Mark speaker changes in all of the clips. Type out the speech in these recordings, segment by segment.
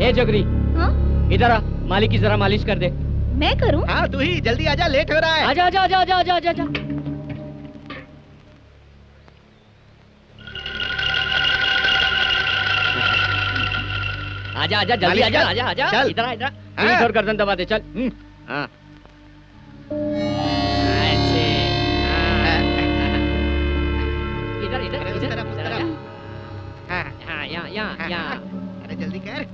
Speaker 1: ए जगरी,
Speaker 2: हाँ?
Speaker 1: इधर आ, मालिक की जरा मालिश कर दे।
Speaker 2: मैं करूं?
Speaker 3: हाँ तू ही, जल्दी आजा, लेट हो रहा है।
Speaker 1: आजा आजा आजा आजा आजा आजा आजा। आजा आजा जल्दी आजा आजा आजा।
Speaker 3: चल।
Speaker 1: इधर आ इधर।
Speaker 3: हाँ।
Speaker 1: इधर गर्दन दबा दे चल। हाँ। ऐसे। हाँ। इधर इधर
Speaker 3: अरे उस
Speaker 1: इधर
Speaker 3: तरफ, उस
Speaker 1: इधर
Speaker 3: तरफ।
Speaker 1: आजा। हाँ यहाँ यहाँ।
Speaker 3: अरे जल्दी कर।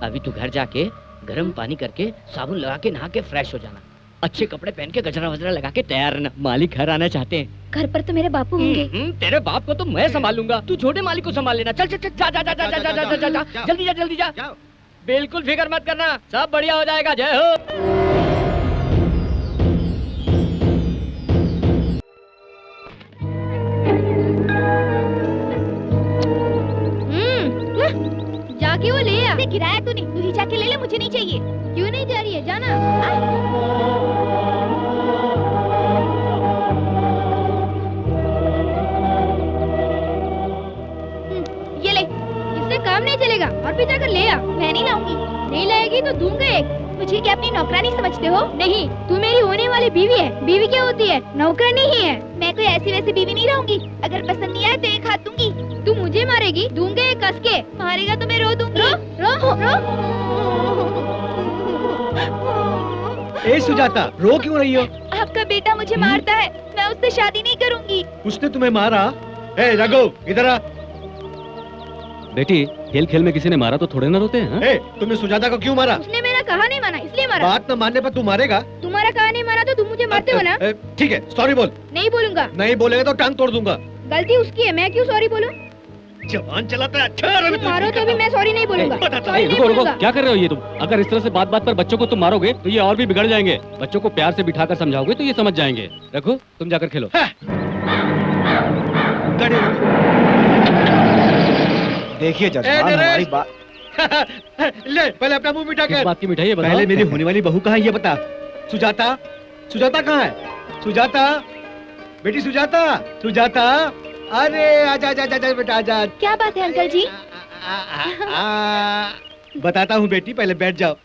Speaker 1: अभी तू घर जाके गर्म पानी करके साबुन लगा के नहा के फ्रेश हो जाना। अच्छे कपड़े पहन के गजरा वजरा लगा के तैयार रहना। मालिक घर आना चाहते हैं।
Speaker 2: घर पर तो मेरे बापू होंगे।
Speaker 1: तेरे बाप को तो मैं संभालूंगा, तू छोटे मालिक को संभाल लेना। चल चल चल जा जा जा जा जा जा जा जा जा जल्दी जा जल्दी जा। बिल्कुल फिक्र मत करना, सब बढ़िया हो जाएगा। जय हो।
Speaker 2: जाके वो ले आ। गिराया तूने, तू ही जाके ले ले, मुझे नहीं चाहिए। क्यों नहीं जा रही है, जाना। ये ले, इससे काम नहीं चलेगा, और भी जाकर ले आ। मैं नहीं लाऊंगी। नहीं लाएगी तो दूंगा एक। मुझे क्या अपनी नौकरानी समझते हो? नहीं, तू मेरी होने वाली बीवी है। बीवी क्या होती है? नौकरानी ही है। मैं कोई ऐसी वैसी बीवी नहीं रहूंगी। अगर पसंद नहीं आए तो एक हाथ दूंगी। तू मुझे मारेगी? दूंगा एक कस के। मारेगा तो मैं रो दूंगी। रो रो रो।
Speaker 3: ए सुजाता, रो क्यों रही हो?
Speaker 2: आपका बेटा मुझे मारता है, मैं उससे शादी नहीं करूंगी।
Speaker 3: उसने तुम्हें मारा? ए रघु, इधर आ।
Speaker 4: बेटी, खेल खेल में किसी ने मारा तो थोड़े ना रोते हैं।
Speaker 3: ए, तुमने सुजाता को क्यों मारा?
Speaker 2: उसने मेरा कहा नहीं माना, इसलिए मारा।
Speaker 3: बात न मानने पर तू मारेगा?
Speaker 2: तुम्हारा कहा नहीं माना तो तुम मुझे मारते हो ना?
Speaker 3: ठीक है, सॉरी बोल।
Speaker 2: नहीं बोलूंगा।
Speaker 3: नहीं बोलेगा तो टांग तोड़ दूंगा।
Speaker 2: गलती उसकी है, मैं क्यों सॉरी बोलूं?
Speaker 3: जवान चलाता है। अच्छा
Speaker 2: तुम मारो तो भी मैं सॉरी नहीं बोलूंगा। सॉरी नहीं
Speaker 4: रुको रुको,
Speaker 2: बोलूंगा।
Speaker 4: क्या कर रहे हो ये तुम? अगर इस तरह से बात बात पर बच्चों को तुम मारोगे तो ये और भी बिगड़ जाएंगे। बच्चों को प्यार से बिठाकर समझाओगे तो ये समझ जाएंगे। रघु, तुम जाकर खेलो।
Speaker 3: देखिए जजमान, हमारी बात ले, पहले अपना मुंह मीठा
Speaker 4: किस
Speaker 3: कर।
Speaker 4: बात की मिठाई है बताओ?
Speaker 3: पहले मेरी होने वाली बहू कहाँ है ये बता। सुजाता, सुजाता कहाँ है? सुजाता, बेटी सुजाता, सुजाता, अरे आजा आजा आजा बेटा आजा।
Speaker 2: क्या बात है अंकल जी?
Speaker 3: बताता हूँ बेटी, पहले बैठ जाओ।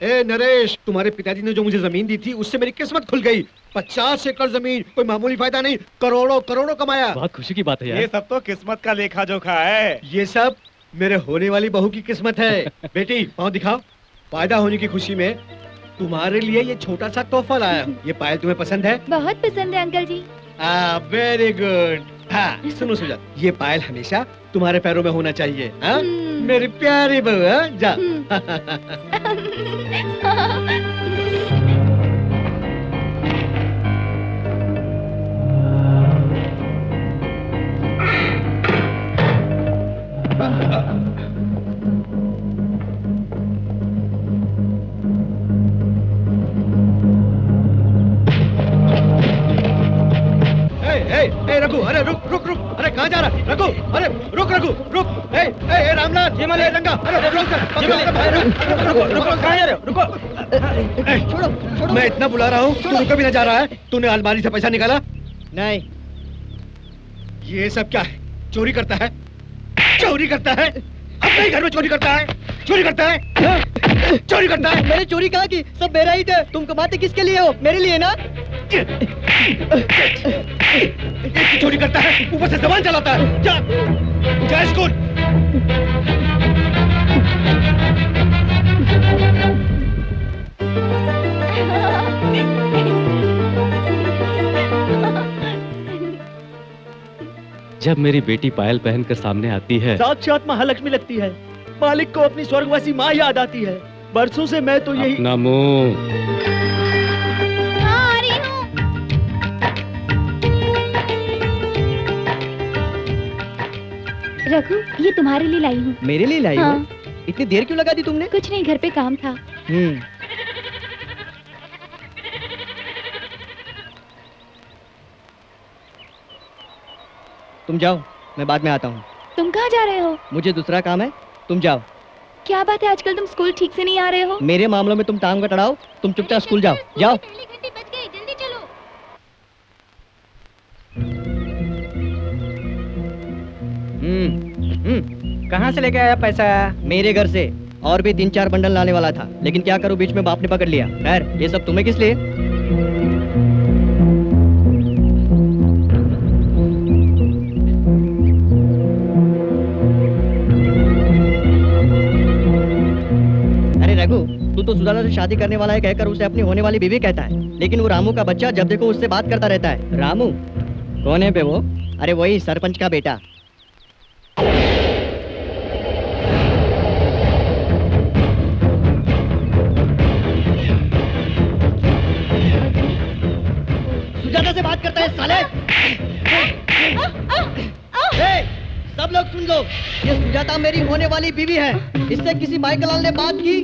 Speaker 3: ए नरेश, तुम्हारे पिताजी ने जो मुझे जमीन दी थी उससे मेरी किस्मत खुल गई। 50 एकड़ जमीन, कोई मामूली फायदा नहीं, करोड़ों करोड़ों कमाया।
Speaker 4: बहुत खुशी की बात है यार।
Speaker 5: ये सब तो किस्मत का लेखा जोखा है।
Speaker 3: ये सब मेरे होने वाली बहू की किस्मत है। बेटी पाँव दिखाओ। पैदा होने की खुशी में तुम्हारे लिए ये छोटा सा तोहफा लाया हूँ। ये पायल तुम्हें पसंद है?
Speaker 2: बहुत पसंद है अंकल जी।
Speaker 3: Very good. हाँ सुनो सुजात, ये पायल हमेशा तुम्हारे पैरों में होना चाहिए। हाँ मेरी प्यारी बहू। हाँ? जा। ए रघु, अरे रुक रुक रुक, अरे कहाँ जा रहा है रघु? अरे रुक रघु, रुक। ए रामलाल, ए रंगा, अरे रुक रुको, कहाँ जा रहे हो? रुको। छोड़ो। मैं इतना बुला रहा हूँ, तू रुको भी ना जा रहा है। तूने अलमारी से पैसा निकाला? नहीं। ये सब क्या है? चोरी करता है? चोरी करता है? अपने घर में चोरी करता है? चोरी करता है? चोरी करता है?
Speaker 6: मैंने चोरी कहा कि सब मेरा ही थे। तुम कमाते किसके लिए हो? मेरे लिए ना।
Speaker 3: चोरी करता है, ऊपर से जबान चलाता है। जा, जा स्कूल।
Speaker 4: जब मेरी बेटी पायल पहनकर सामने आती है,
Speaker 6: साक्षात महालक्ष्मी लगती है। मालिक को अपनी स्वर्गवासी माँ याद आती है। बरसों से मैं तो यही।
Speaker 4: अपना मुंह।
Speaker 2: हाँ, आ रही हूँ। रघु, ये तुम्हारे लिए लाई हूँ।
Speaker 6: मेरे लिए लाई हो?
Speaker 2: हाँ।
Speaker 6: इतनी देर क्यों लगा दी तुमने?
Speaker 2: कुछ नहीं, घर पे काम था।
Speaker 6: तुम जाओ, मैं बाद में आता हूँ।
Speaker 2: तुम कहाँ जा रहे हो?
Speaker 6: मुझे दूसरा काम है, तुम जाओ।
Speaker 2: क्या बात है, आजकल तुम स्कूल ठीक से नहीं आ रहे हो?
Speaker 6: मेरे मामलों में तुम टांग कटड़ाओ, तुम चुपचाप स्कूल जाओ। जाओ।
Speaker 2: पहली घंटी बज गई, जल्दी चलो।
Speaker 7: कहाँ से लेके आया पैसा?
Speaker 8: मेरे घर से, और भी 3-4 बंडल लाने वाला था, लेकिन क्या करूं, बीच में बाप ने पकड़ लिया। खैर, ये सब तुम्हें किस लिए? अरे रघु, तू तो सुजाता से शादी करने वाला है कहकर उसे अपनी होने वाली बीवी कहता है, लेकिन वो रामू का बच्चा जब देखो उससे बात करता रहता है। रामू कौन है बे वो? अरे वही सरपंच का बेटा। सुजाता से बात करता है साले। सब लोग सुन लो, ये सुजाता मेरी होने वाली बीवी है। इससे किसी माइकल ने बात की,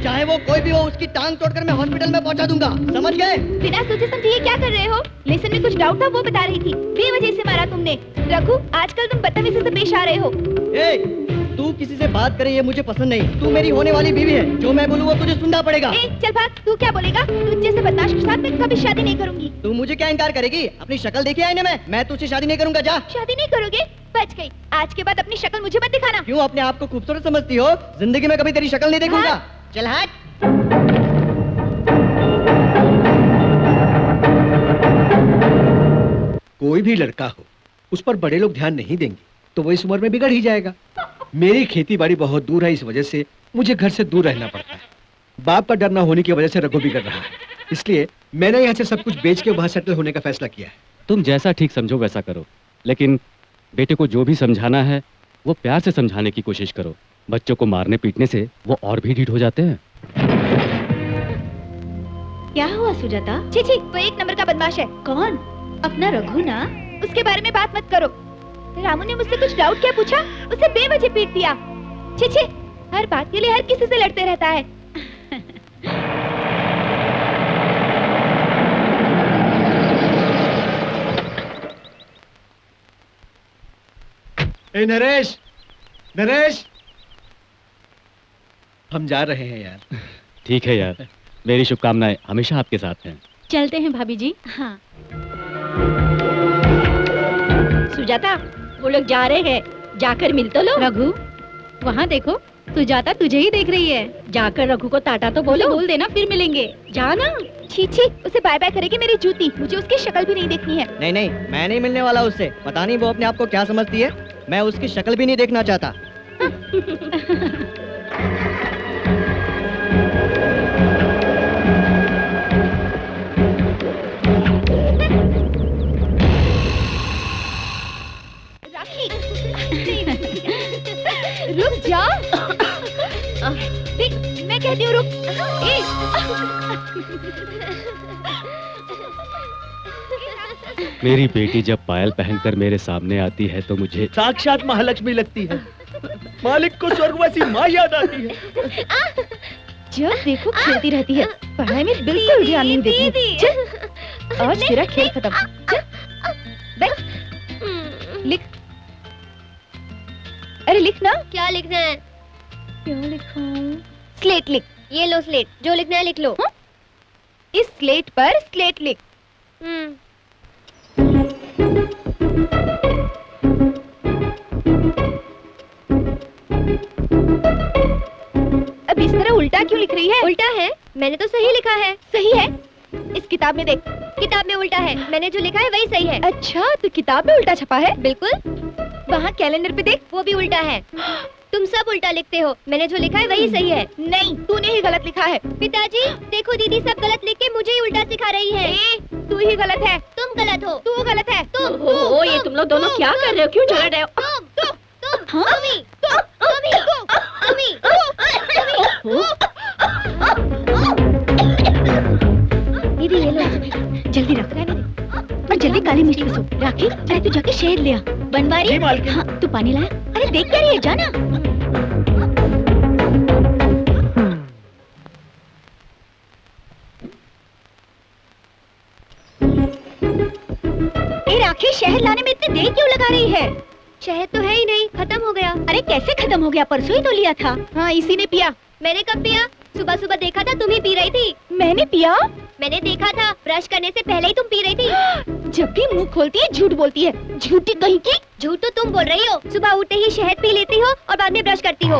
Speaker 8: चाहे वो कोई भी हो, उसकी टांग तोड़कर मैं हॉस्पिटल में पहुंचा दूंगा, समझ गए?
Speaker 2: बिना सोचे समझे ये क्या कर रहे हो? लेसन में कुछ डाउट था वो बता रही थी, बेवजह से मारा तुमने। रघु, आजकल तुम बदतमीजी से पेश आ रहे हो।
Speaker 8: तू किसी से बात करे ये मुझे पसंद नहीं। तू मेरी होने वाली बीवी है, जो मैं बोलूँ वो तुझे सुनना पड़ेगा।
Speaker 2: चल भाग, तू क्या बोलेगा? तुझ जैसे बदमाश के साथ मैं कभी शादी नहीं करूंगी।
Speaker 8: तू मुझे क्या इनकार करेगी? अपनी शक्ल देखी आईने में? मैं तुझसे शादी नहीं करूंगा, जा।
Speaker 2: शादी नहीं करोगे? बच गई। आज के बाद अपनी शक्ल मुझे मत दिखाना।
Speaker 8: क्यों अपने आप को खूबसूरत समझती हो? जिंदगी में कभी तेरी शक्ल नहीं देखूंगा। चल हट।
Speaker 6: कोई भी लड़का हो, उस पर बड़े लोग ध्यान नहीं देंगे तो वो इस उम्र में बिगड़ ही जाएगा। मेरी खेती बाड़ी बहुत दूर है, इस वजह से मुझे घर से दूर रहना पड़ता है। बाप का डर न होने की वजह से रघु बिगड़ रहा है, इसलिए मैंने यहाँ से सब कुछ बेच के वहाँ सेटल होने का फैसला किया है।
Speaker 4: तुम जैसा ठीक समझो वैसा करो, लेकिन बेटे को जो भी समझाना है वो प्यार से समझाने की कोशिश करो। बच्चों को मारने पीटने से वो और भी ढीठ हो जाते हैं।
Speaker 2: क्या हुआ सुजाता? छी, वो एक नंबर का बदमाश है। कौन? अपना रघु ना। उसके बारे में बात मत करो। रामू ने मुझसे कुछ डाउट क्या पूछा, उसे बेवजह पीट दिया। छी, हर बात के लिए हर किसी से लड़ते रहता है।
Speaker 6: ए नरेश, नरेश, हम जा रहे हैं यार।
Speaker 4: ठीक है यार, मेरी शुभकामनाएं हमेशा आपके साथ हैं।
Speaker 2: चलते हैं भाभी जी। हाँ। सुजाता, वो लोग जा रहे हैं, जाकर मिल तो लो। रघु, वहाँ देखो, सुजाता तुझे ही देख रही है। जाकर रघु को टाटा तो बोल देना, फिर मिलेंगे। जाना। छी, उसे बाय बाय करेगी मेरी जूती। मुझे उसकी शक्ल भी नहीं देखनी है।
Speaker 8: नहीं, मैं नहीं मिलने वाला उससे। पता नहीं वो अपने आप को क्या समझती है। मैं उसकी शक्ल भी नहीं देखना चाहता।
Speaker 2: रुक जा। देख, मैं कहती हूँ रुक।
Speaker 4: मेरी बेटी जब पायल पहनकर मेरे सामने आती है तो मुझे
Speaker 6: साक्षात महालक्ष्मी लगती है। मालिक को स्वर्गवासी माँ याद आती है।
Speaker 2: जब देखो खेलती रहती है, पढ़ाई में बिल्कुल ध्यान नहीं देती। चल, आज तेरा खेल खत्म। बैठ, लिख। अरे लिख ना।
Speaker 9: क्या लिखना है?
Speaker 2: क्या लिखाऊं? स्लेट लिख।
Speaker 9: ये लो स्लेट, जो लिखना है लिख लो।
Speaker 2: इस स्लेट पर स्लेट लिख। अब इस तरह उल्टा क्यों लिख रही है?
Speaker 9: उल्टा है? मैंने तो सही लिखा है।
Speaker 2: सही है? इस किताब में देख।
Speaker 9: किताब में उल्टा है, मैंने जो लिखा है वही सही है।
Speaker 2: अच्छा, तो किताब में उल्टा छपा है?
Speaker 9: बिल्कुल।
Speaker 2: वहाँ कैलेंडर पे देख,
Speaker 9: वो भी उल्टा है। तुम सब उल्टा लिखते हो, मैंने जो लिखा है वही सही है।
Speaker 2: नहीं, तूने ही गलत लिखा है।
Speaker 9: पिताजी देखो, दीदी सब गलत लिख के मुझे ही उल्टा सिखा रही है।
Speaker 2: तू ही गलत है।
Speaker 9: तुम गलत हो।
Speaker 2: तू गलत है।
Speaker 9: तुम
Speaker 2: ये तुम लोग दोनों क्या कर रहे हो? क्यों झगड़ रहे हो?
Speaker 9: दीदी ये लो,
Speaker 2: जल्दी रख और जल्दी काली मिर्च पिसो। राखी, अरे तू जाके शहद ले आ।
Speaker 9: बनवारी।
Speaker 2: हाँ, तू पानी लाया? अरे देख क्या रही है, जाना। ए राखी, शहद लाने में इतनी देर क्यों लगा रही है?
Speaker 9: शहद तो है ही नहीं, खत्म हो गया।
Speaker 2: अरे कैसे खत्म हो गया? परसों ही तो लिया था। हाँ, इसी ने पिया।
Speaker 9: मैंने कब पिया? सुबह सुबह देखा था तुम ही पी रही थी।
Speaker 2: मैंने पिया?
Speaker 9: मैंने देखा था, ब्रश करने से पहले ही तुम पी रही थी।
Speaker 2: जब भी मुंह खोलती है झूठ बोलती है। झूठी कहीं की,
Speaker 9: झूठ तो तुम बोल रही हो। सुबह उठते ही शहद पी लेती हो और बाद में ब्रश करती हो।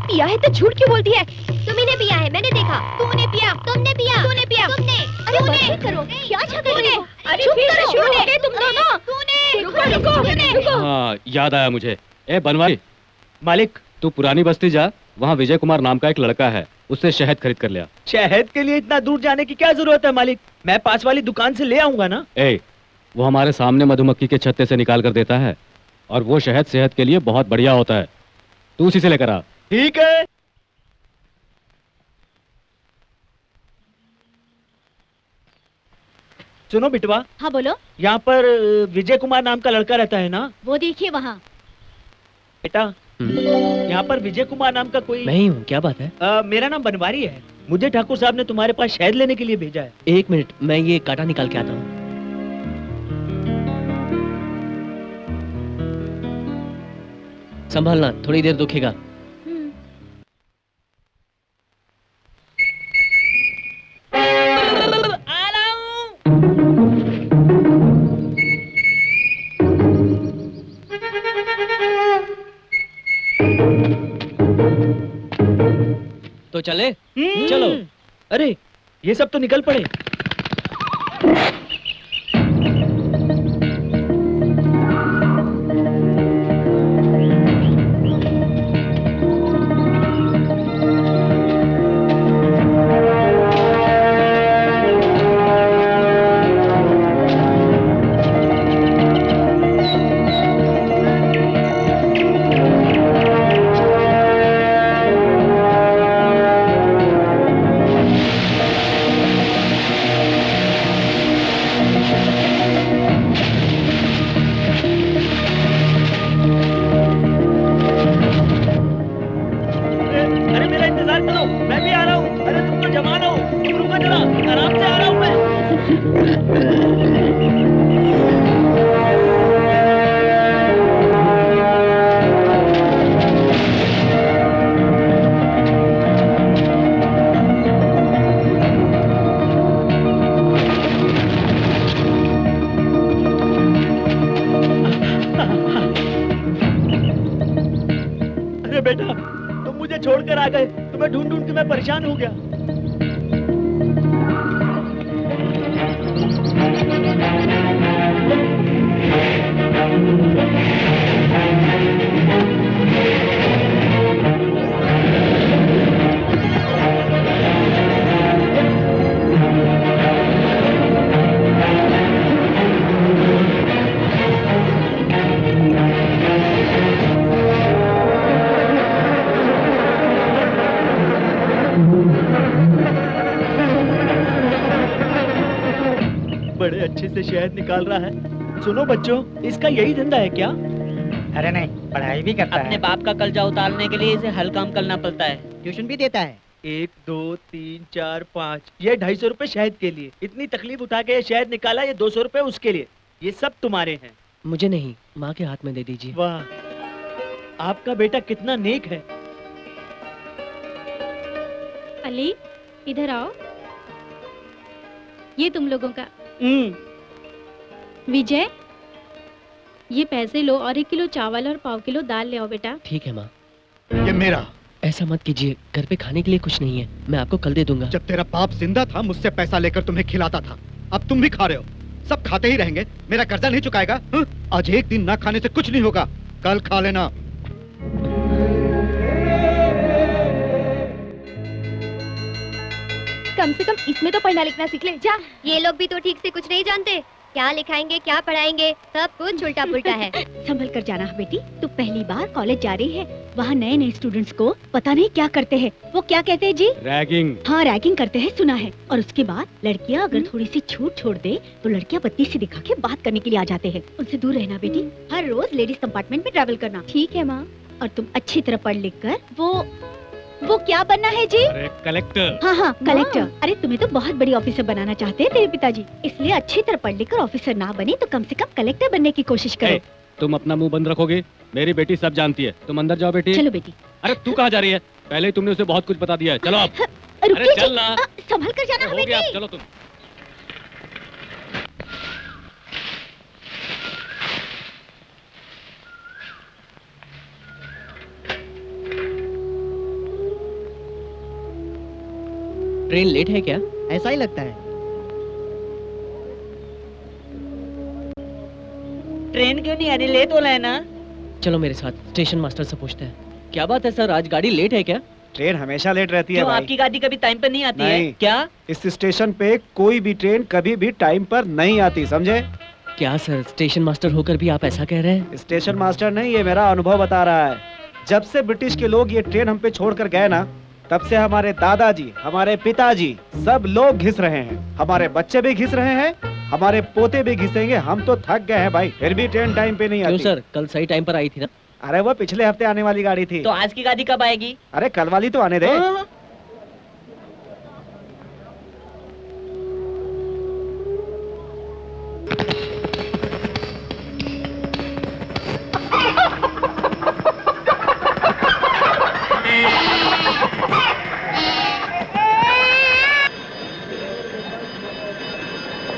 Speaker 2: पिया है तो झूठ क्यों बोलती है?
Speaker 9: तुम्ही पिया है, मैंने देखा।
Speaker 2: तूने पिया,
Speaker 9: तुमने पिया,
Speaker 2: तूने पिया,
Speaker 9: तुमने।
Speaker 2: अरे
Speaker 9: तूने।
Speaker 2: बंद करो, क्या झगड़ रहे हो?
Speaker 9: अरे
Speaker 2: चुप
Speaker 9: फिर
Speaker 2: करो,
Speaker 9: से शुरू हो
Speaker 2: गए तुम दोनों। रुको।
Speaker 4: हाँ, याद आया मुझे। ए बनवारी,
Speaker 3: मालिक,
Speaker 4: तू पुरानी बस्ती जा, वहाँ विजय कुमार नाम का एक लड़का है, उससे शहद खरीद कर लिया।
Speaker 3: शहद के लिए इतना दूर जाने की क्या जरूरत है मालिक? मैं पास वाली दुकान से ले आऊंगा ना।
Speaker 4: ए, वो हमारे सामने मधुमक्खी के छत्ते से निकाल कर देता है और वो शहद सेहत के लिए बहुत बढ़िया होता है। तू उसी से लेकर आ।
Speaker 3: ठीक है। सुनो बिटवा।
Speaker 2: हाँ बोलो।
Speaker 3: यहाँ पर विजय कुमार नाम का लड़का रहता है ना?
Speaker 2: वो देखिए वहाँ।
Speaker 3: बेटा, यहाँ पर विजय कुमार नाम का कोई?
Speaker 8: मैं ही हूँ, क्या बात है?
Speaker 3: मेरा नाम बनवारी है। मुझे ठाकुर साहब ने तुम्हारे पास शहद लेने के लिए भेजा है।
Speaker 8: एक मिनट, मैं ये कांटा निकाल के आता हूँ। संभालना, थोड़ी देर दुखेगा। तो चले?
Speaker 3: चलो। अरे, ये सब तो निकल पड़े। बेटा, तुम मुझे छोड़कर आ गए। तुम्हें ढूंढ ढूंढ के मैं परेशान हो गया। बड़े अच्छे से शहद निकाल रहा है। सुनो बच्चों, इसका यही धंधा है क्या?
Speaker 7: अरे नहीं, पढ़ाई भी करता है।
Speaker 8: अपने बाप का कर्जा उतारने के लिए इसे हल काम करना पड़ता है। ट्यूशन भी देता है।
Speaker 3: 1 2 3 4 5 ये 250 रुपए शहद के लिए। इतनी तकलीफ उठा के ये शहद निकाला, ये 200 रुपए उसके लिए। ये सब तुम्हारे हैं।
Speaker 8: मुझे नहीं, माँ के हाथ में दे दीजिए।
Speaker 3: वाह, आपका बेटा कितना नेक है।
Speaker 2: अली, इधर आओ। ये तुम लोगों का। विजय, ये पैसे लो और 1 किलो चावल और 1/4 किलो दाल ले आओ बेटा।
Speaker 8: ठीक है माँ।
Speaker 6: ये मेरा।
Speaker 8: ऐसा मत कीजिए, घर पे खाने के लिए कुछ नहीं है, मैं आपको कल दे दूंगा।
Speaker 6: जब तेरा बाप जिंदा था मुझसे पैसा लेकर तुम्हें खिलाता था, अब तुम भी खा रहे हो। सब खाते ही रहेंगे, मेरा कर्जा नहीं चुकाएगा? आज एक दिन ना खाने से कुछ नहीं होगा, कल खा लेना।
Speaker 2: कम से कम इसमें तो पढ़ना लिखना सीख ले जा।
Speaker 9: ये लोग भी तो ठीक से कुछ नहीं जानते। क्या लिखाएंगे, क्या पढ़ाएंगे, सब कुछ उल्टा पुल्टा है।
Speaker 2: संभल कर जाना बेटी, तू पहली बार कॉलेज जा रही है। वहाँ नए नए स्टूडेंट्स को पता नहीं क्या करते हैं। वो क्या कहते हैं जी?
Speaker 4: रैगिंग।
Speaker 2: हाँ, रैगिंग करते हैं, सुना है। और उसके बाद लड़कियाँ अगर थोड़ी सी छूट छोड़ दे तो लड़कियाँ बत्ती से दिखा के बात करने के लिए आ जाते हैं। उनसे दूर रहना बेटी। हर रोज लेडीज कंपार्टमेंट में ट्रैवल करना। ठीक है माँ। और तुम अच्छी तरह पढ़ लिख कर वो क्या बनना है जी?
Speaker 4: अरे कलेक्टर।
Speaker 2: हाँ हाँ, कलेक्टर। अरे तुम्हें तो बहुत बड़ी ऑफिसर बनाना चाहते हैं तेरे पिताजी, इसलिए अच्छी तरह पढ़ लिख कर ऑफिसर ना बने तो कम से कम कलेक्टर बनने की कोशिश करो।
Speaker 4: तुम अपना मुंह बंद रखोगे? मेरी बेटी सब जानती है। तुम अंदर जाओ बेटी।
Speaker 2: चलो बेटी।
Speaker 4: अरे तू कहाँ जा रही है? पहले ही तुमने उसे बहुत कुछ बता दिया है। चलो अब।
Speaker 2: रुकिए
Speaker 4: चल ना।
Speaker 2: संभल कर जाना
Speaker 4: हो गया, चलो तुम।
Speaker 1: ट्रेन लेट है क्या?
Speaker 8: ऐसा ही लगता है।
Speaker 1: ट्रेन क्यों नहीं आ रही? लेट हो रहा है ना। चलो मेरे साथ, स्टेशन मास्टर से पूछते हैं। क्या बात है सर, आज गाड़ी लेट है क्या?
Speaker 5: ट्रेन हमेशा लेट रहती है
Speaker 1: क्यों,
Speaker 5: भाई।
Speaker 1: आपकी गाड़ी कभी टाइम पर नहीं आती है
Speaker 5: नहीं।
Speaker 1: क्या?
Speaker 5: इस स्टेशन पे कोई भी ट्रेन कभी भी टाइम पर नहीं आती, समझे?
Speaker 1: क्या सर, स्टेशन मास्टर होकर भी आप ऐसा कह रहे हैं?
Speaker 5: स्टेशन मास्टर नहीं, ये मेरा अनुभव बता रहा है। जब से ब्रिटिश के लोग ये ट्रेन हम पे छोड़कर गए ना, तब से हमारे दादाजी, हमारे पिताजी, सब लोग घिस रहे हैं। हमारे बच्चे भी घिस रहे हैं, हमारे पोते भी घिसेंगे। हम तो थक गए हैं भाई, फिर भी ट्रेन टाइम पे नहीं
Speaker 1: क्यों
Speaker 5: आती।
Speaker 1: सर, कल सही टाइम पर आई थी ना?
Speaker 5: अरे वो पिछले हफ्ते आने वाली गाड़ी थी।
Speaker 1: तो आज की गाड़ी कब आएगी?
Speaker 5: अरे कल वाली तो आने दे।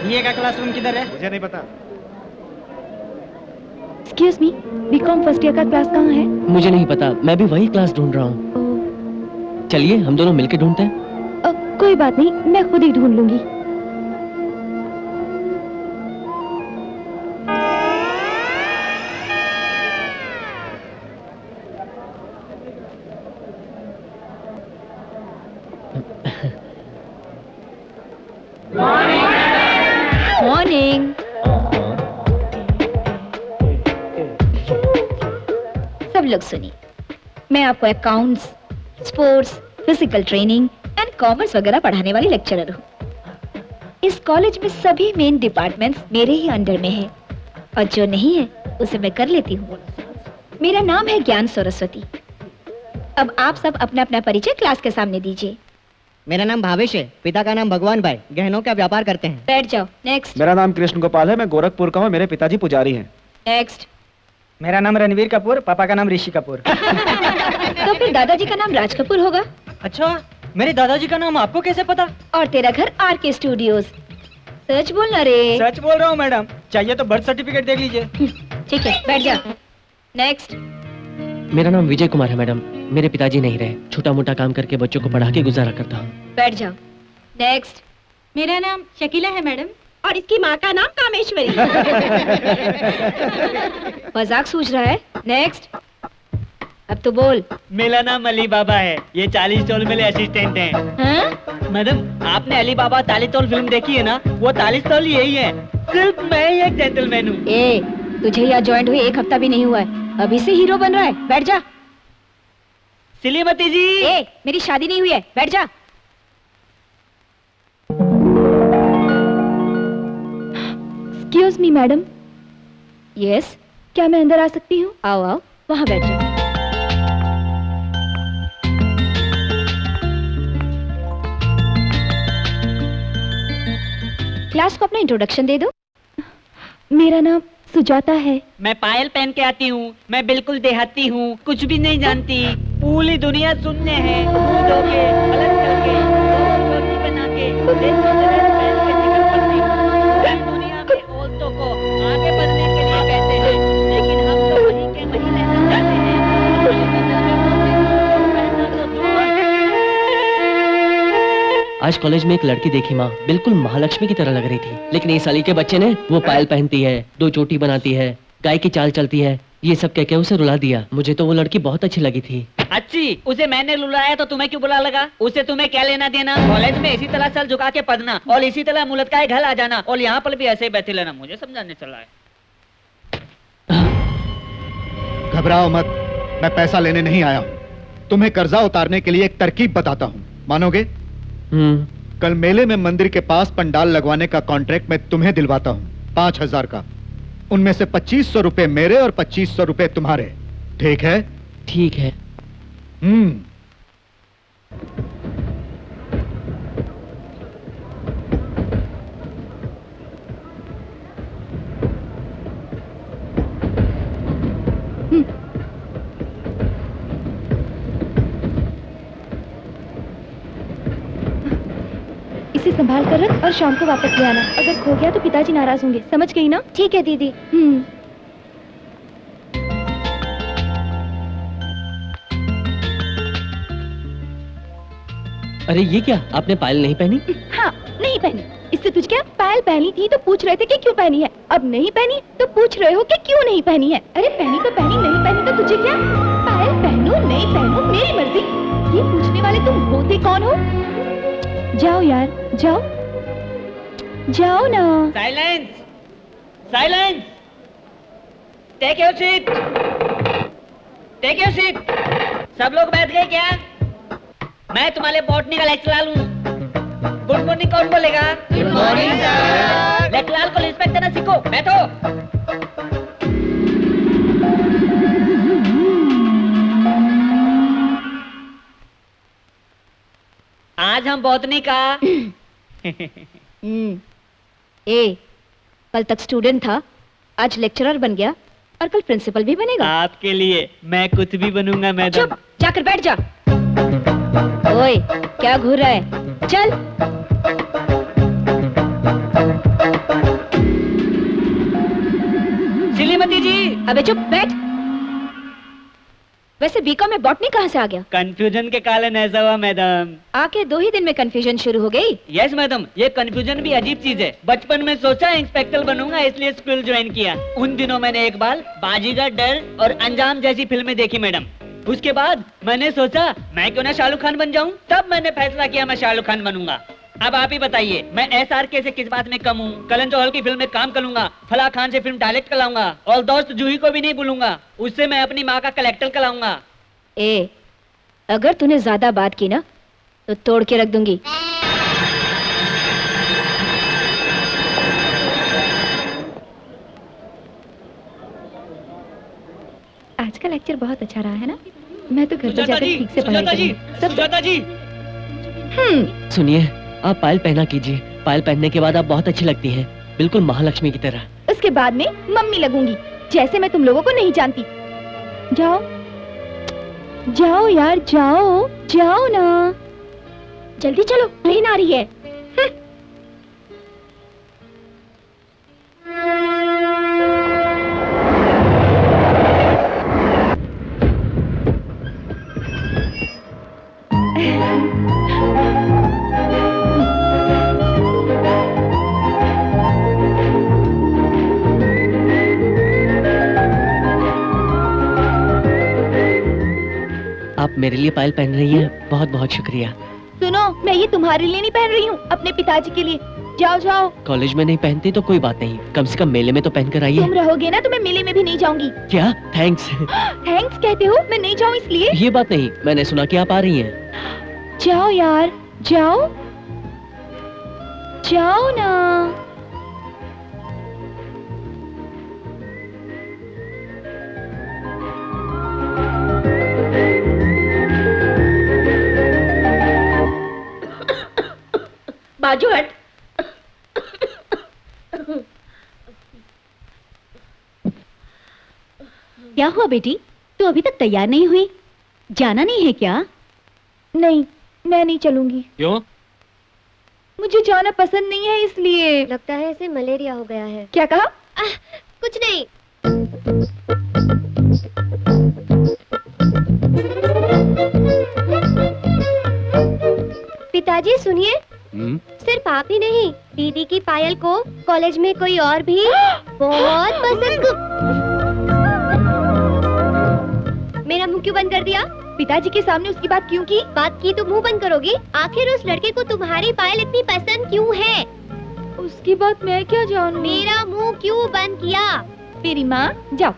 Speaker 8: ये का क्लासरूम किधर है?
Speaker 5: मुझे नहीं पता।
Speaker 2: Excuse me, BCom first year का क्लास कहाँ है?
Speaker 1: मुझे नहीं पता, मैं भी वही क्लास ढूंढ रहा हूँ। चलिए हम दोनों मिलके ढूंढते हैं।
Speaker 2: कोई बात नहीं, मैं खुद ही ढूंढ लूंगी। मॉर्निंग। सब लोग सुनिए, मैं आपको accounts, sports, physical training and commerce वगैरह पढ़ाने वाली लेक्चरर हूँ। इस कॉलेज में सभी मेन डिपार्टमेंट्स मेरे ही अंडर में है, और जो नहीं है उसे मैं कर लेती हूँ। मेरा नाम है ज्ञान सरस्वती। अब आप सब अपना अपना परिचय क्लास के सामने दीजिए।
Speaker 8: मेरा नाम भावेश है, पिता का नाम भगवान भाई, गहनों का व्यापार करते हैं।
Speaker 2: बैठ जाओ। नेक्स्ट।
Speaker 5: मेरा नाम कृष्ण गोपाल है, मैं गोरखपुर का हूँ, मेरे पिताजी पुजारी हैं।
Speaker 2: नेक्स्ट।
Speaker 7: मेरा नाम रणवीर कपूर, पापा का नाम ऋषि कपूर।
Speaker 2: तो फिर दादाजी का नाम राज कपूर होगा।
Speaker 7: अच्छा, मेरे दादाजी का नाम आपको कैसे पता?
Speaker 2: और तेरा घर आर के स्टूडियोज। सच बोलना रे।
Speaker 7: सच बोल रहा हूँ मैडम, चाहिए तो बर्थ सर्टिफिकेट देख लीजिए।
Speaker 2: ठीक है, बैठ जा। नेक्स्ट।
Speaker 1: मेरा नाम विजय कुमार है मैडम, मेरे पिताजी नहीं रहे, छोटा मोटा काम करके बच्चों को पढ़ा के गुजारा करता हूँ।
Speaker 2: बैठ जाओ। नेक्स्ट।
Speaker 10: मेरा नाम शकीला है मैडम,
Speaker 2: और इसकी माँ का नाम कामेश्वरी। मजाक सूझ रहा है। नेक्स्ट। अब तो बोल।
Speaker 1: मेरा नाम अली बाबा है, ये 40 टोल मेरे असिस्टेंट हैं।
Speaker 2: हाँ?
Speaker 1: मैडम, आपने अली बाबा 40 टोल फिल्म देखी है ना? वो 40 टोल यही है, सिर्फ मैं ही एक जेंटलमैन हूँ।
Speaker 2: ए, तुझे यहाँ ज्वाइंट हुए 1 हफ्ता भी नहीं हुआ है, अभी से हीरो बन रहा है। बैठ जा।
Speaker 1: श्रीमती जी।
Speaker 2: ए, मेरी शादी नहीं हुई है, बैठ जा। Excuse me madam. यस, क्या मैं अंदर आ सकती हूँ? आओ आओ, वहाँ बैठ जाओ। क्लास को अपना इंट्रोडक्शन दे दो। मेरा नाम सुजाता है।
Speaker 1: मैं पायल पहन के आती हूँ, मैं बिल्कुल देहाती हूँ, कुछ भी नहीं जानती। पूरी दुनिया सुनने हैं, दूध होके, पलट करके, रोटी बना के, देश विदेश पहन के निकल पड़ती हूँ। इस दुनिया में औरतों को आगे बढ़ने के लिए कहते हैं, लेकिन हम तो वहीं के वहीं रहना चाहते हैं। आज कॉलेज में एक लड़की देखी माँ, बिल्कुल महालक्ष्मी की तरह लग रही थी, लेकिन इस साली के बच्चे ने वो पायल पहनती है, 2 चोटी बनाती है, गाय की चाल चलती है, ये सब कह के उसे रुला दिया। मुझे तो वो लड़की बहुत अच्छी लगी थी। अच्छी? उसे मैंने रुलाया तो तुम्हें क्यों बुरा लगा? उसे तुम्हें क्या लेना देना? कॉलेज में इसी तरह सर झुका के पढ़ना और इसी तरह मुंह लटकाए घर आ जाना, और यहाँ पर भी ऐसे ही बैठे लेना, मुझे समझाने चला है।
Speaker 11: घबराओ मत, मैं पैसा लेने नहीं आया हूँ। तुम्हें कर्जा उतारने के लिए एक तरकीब बताता हूँ, मानोगे? कल मेले में मंदिर के पास पंडाल लगवाने का कॉन्ट्रैक्ट मैं तुम्हें दिलवाता हूँ, 5000 का। उनमें से 2500 रुपए मेरे और 2500 रुपए तुम्हारे। ठीक है?
Speaker 1: ठीक है।
Speaker 2: इसे संभाल कर रख और शाम को वापस ले आना। अगर खो गया तो पिताजी नाराज होंगे, समझ गई ना? ठीक है दीदी।
Speaker 1: अरे ये क्या, आपने पायल नहीं पहनी?
Speaker 2: हाँ, नहीं पहनी। इससे तुझ क्या, पायल पहनी थी तो पूछ रहे थे कि क्यों पहनी है, अब नहीं पहनी तो पूछ रहे हो कि क्यों नहीं पहनी है। अरे पहनी तो पहनी, नहीं पहनी तो तुझे क्या? पायल पहनूं नहीं पहनूं मेरी मर्जी। ये पूछने वाले तुम होते कौन हो? जाओ यार, जाओ जाओ ना।
Speaker 12: Silence, silence, take your seat, take your seat. सब लोग बैठ गए क्या? मैं तुम्हारे बॉटनी का लेक्चर लूं। गुड मॉर्निंग कौन बोलेगा? Good morning sir. लेक्चर को रिस्पेक्ट देना सीखो, बैठो। आज हम बॉटनी का
Speaker 2: ए, कल तक स्टूडेंट था, आज लेक्चरर बन गया और कल प्रिंसिपल भी बनेगा।
Speaker 12: आपके लिए मैं कुछ भी बनूंगा मैडम।
Speaker 2: चुप, जाकर बैठ जा। ओए, क्या घूर रहा है? चल।
Speaker 12: श्रीमती जी।
Speaker 2: अबे चुप, बैठ। वैसे बीकॉम में बॉटनी कहाँ से आ गया?
Speaker 12: कंफ्यूजन के कारण ऐसा हुआ मैडम।
Speaker 2: आके 2 ही दिन में कंफ्यूजन शुरू हो गई।
Speaker 12: यस मैडम, ये कंफ्यूजन भी अजीब चीज है। बचपन में सोचा इंस्पेक्टर बनूंगा इसलिए स्कूल ज्वाइन किया। उन दिनों मैंने एक बार बाजीगर, डर और अंजाम जैसी फिल्में देखी मैडम। उसके बाद मैंने सोचा मैं क्यों ना शाहरुख खान बन जाऊं। तब मैंने फैसला किया मैं शाहरुख खान बनूंगा। अब आप ही बताइए, मैं SRK से किस बात में कम हूँ? करण जौहर की फिल्म में काम करूंगा, फलाह खान से फिल्म डायरेक्ट कराऊंगा और दोस्त जूही को भी नहीं भूलूंगा, उससे मैं अपनी माँ का कलेक्टर कराऊंगा।
Speaker 2: ए, अगर तूने ज्यादा बात की ना तो तोड़ के रख दूंगी। आज का लेक्चर बहुत अच्छा रहा है ना? मैं तो घर पे जाकर ठीक से पढ़ाई करूंगी।
Speaker 12: सुजाता जी।
Speaker 1: सुनिए, आप पायल पहना कीजिए। पायल पहनने के बाद आप बहुत अच्छी लगती हैं, बिल्कुल महालक्ष्मी की तरह।
Speaker 2: उसके बाद में मम्मी लगूंगी, जैसे मैं तुम लोगों को नहीं जानती। जाओ जाओ यार, जाओ जाओ ना, जल्दी चलो, ट्रेन आ रही है।
Speaker 1: आप मेरे लिए पायल पहन रही हैं, बहुत बहुत शुक्रिया।
Speaker 2: सुनो, मैं ये तुम्हारे लिए नहीं पहन रही हूँ, अपने पिताजी के लिए। जाओ जाओ।
Speaker 1: कॉलेज में नहीं पहनती तो कोई बात नहीं, कम से कम मेले में तो पहन कर आइए।
Speaker 2: तुम रहोगे ना तो मैं मेले में भी नहीं जाऊंगी।
Speaker 1: क्या? थैंक्स।
Speaker 2: थैंक्स कहते हो? मैं नहीं जाऊँ इसलिए?
Speaker 1: ये बात नहीं, मैंने सुना कि आप आ रही हैं।
Speaker 2: जाओ यार, जाओ जाओ ना।
Speaker 12: बाजू हट।
Speaker 10: क्या हुआ बेटी, तू अभी तक तैयार नहीं हुई? जाना नहीं है क्या?
Speaker 2: नहीं, मैं नहीं चलूंगी।
Speaker 4: क्यों?
Speaker 2: मुझे जाना पसंद नहीं है इसलिए।
Speaker 9: लगता है इसे मलेरिया हो गया है।
Speaker 2: क्या कहा?
Speaker 9: कुछ नहीं। पिताजी सुनिए, सिर्फ आप ही नहीं, दीदी की पायल को कॉलेज में कोई और भी बहुत पसंद। मेरा मुंह क्यों बंद कर दिया?
Speaker 2: पिताजी के सामने उसकी बात क्यों की?
Speaker 9: बात की तो मुंह बंद करोगी? आखिर उस लड़के को तुम्हारी पायल इतनी पसंद क्यों है?
Speaker 2: उसकी बात मैं क्या जानूं?
Speaker 9: मेरा मुंह क्यों बंद किया?
Speaker 2: मेरी माँ, जाओ।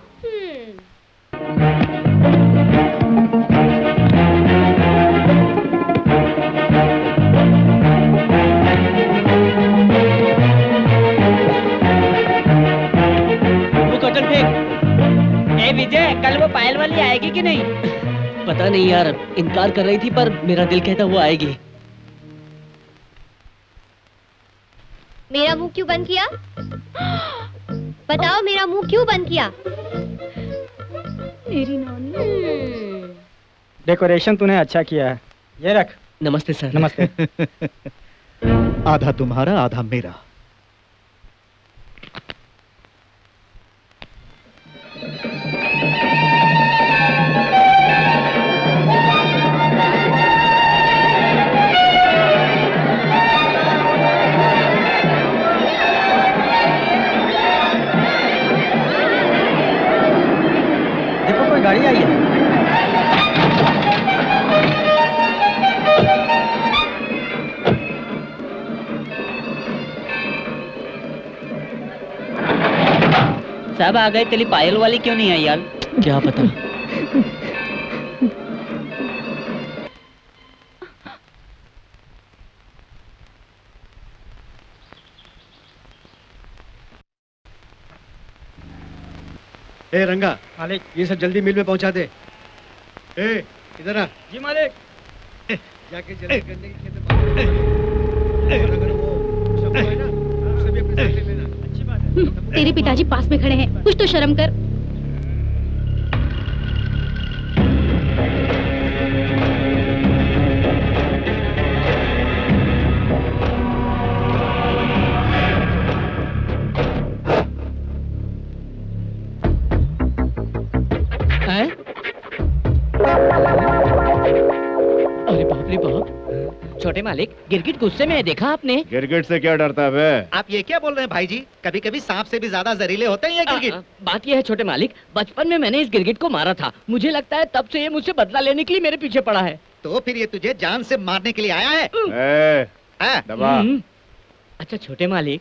Speaker 12: ए विजय, कल वो पायल वाली आएगी कि नहीं?
Speaker 1: पता नहीं यार, इनकार कर रही थी पर मेरा दिल कहता वो आएगी।
Speaker 9: मेरा मुंह क्यों बंद किया? बताओ, मेरा मुंह क्यों बंद किया?
Speaker 2: मेरी नानी।
Speaker 7: डेकोरेशन तूने अच्छा किया है, ये रख।
Speaker 1: नमस्ते सर।
Speaker 7: नमस्ते।
Speaker 11: आधा तुम्हारा आधा मेरा।
Speaker 3: गाड़ी आई है।
Speaker 12: सब आ गए, तेरी पायल वाली क्यों नहीं आई यार?
Speaker 1: क्या पता।
Speaker 6: ए रंगा,
Speaker 7: मालिक।
Speaker 6: ये सब जल्दी मिल में पहुंचा दे। ए इधर आ।
Speaker 7: जी मालिक।
Speaker 6: जाके जल्दी गन्ने की खेत में और अगर वो शब्द है ना, उसे भी अपने साथ ले लेना। अच्छी बात है।
Speaker 10: तेरे पिताजी पास में खड़े हैं, कुछ तो शर्म कर।
Speaker 1: अरे बाप रे बाप।
Speaker 12: छोटे मालिक, गिरगिट गुस्से में है, देखा आपने?
Speaker 11: गिरगिट से क्या डरता है बे?
Speaker 8: आप ये क्या बोल रहे हैं भाई जी? कभी कभी सांप से भी ज्यादा जहरीले होते हैं ये गिरगिट।
Speaker 12: बात यह है छोटे मालिक, बचपन में मैंने इस गिरगिट को मारा था। मुझे लगता है तब से ये मुझसे बदला लेने के लिए मेरे पीछे पड़ा है।
Speaker 8: तो फिर ये तुझे जान से मारने के लिए आया है?
Speaker 11: दबा।
Speaker 12: अच्छा छोटे मालिक,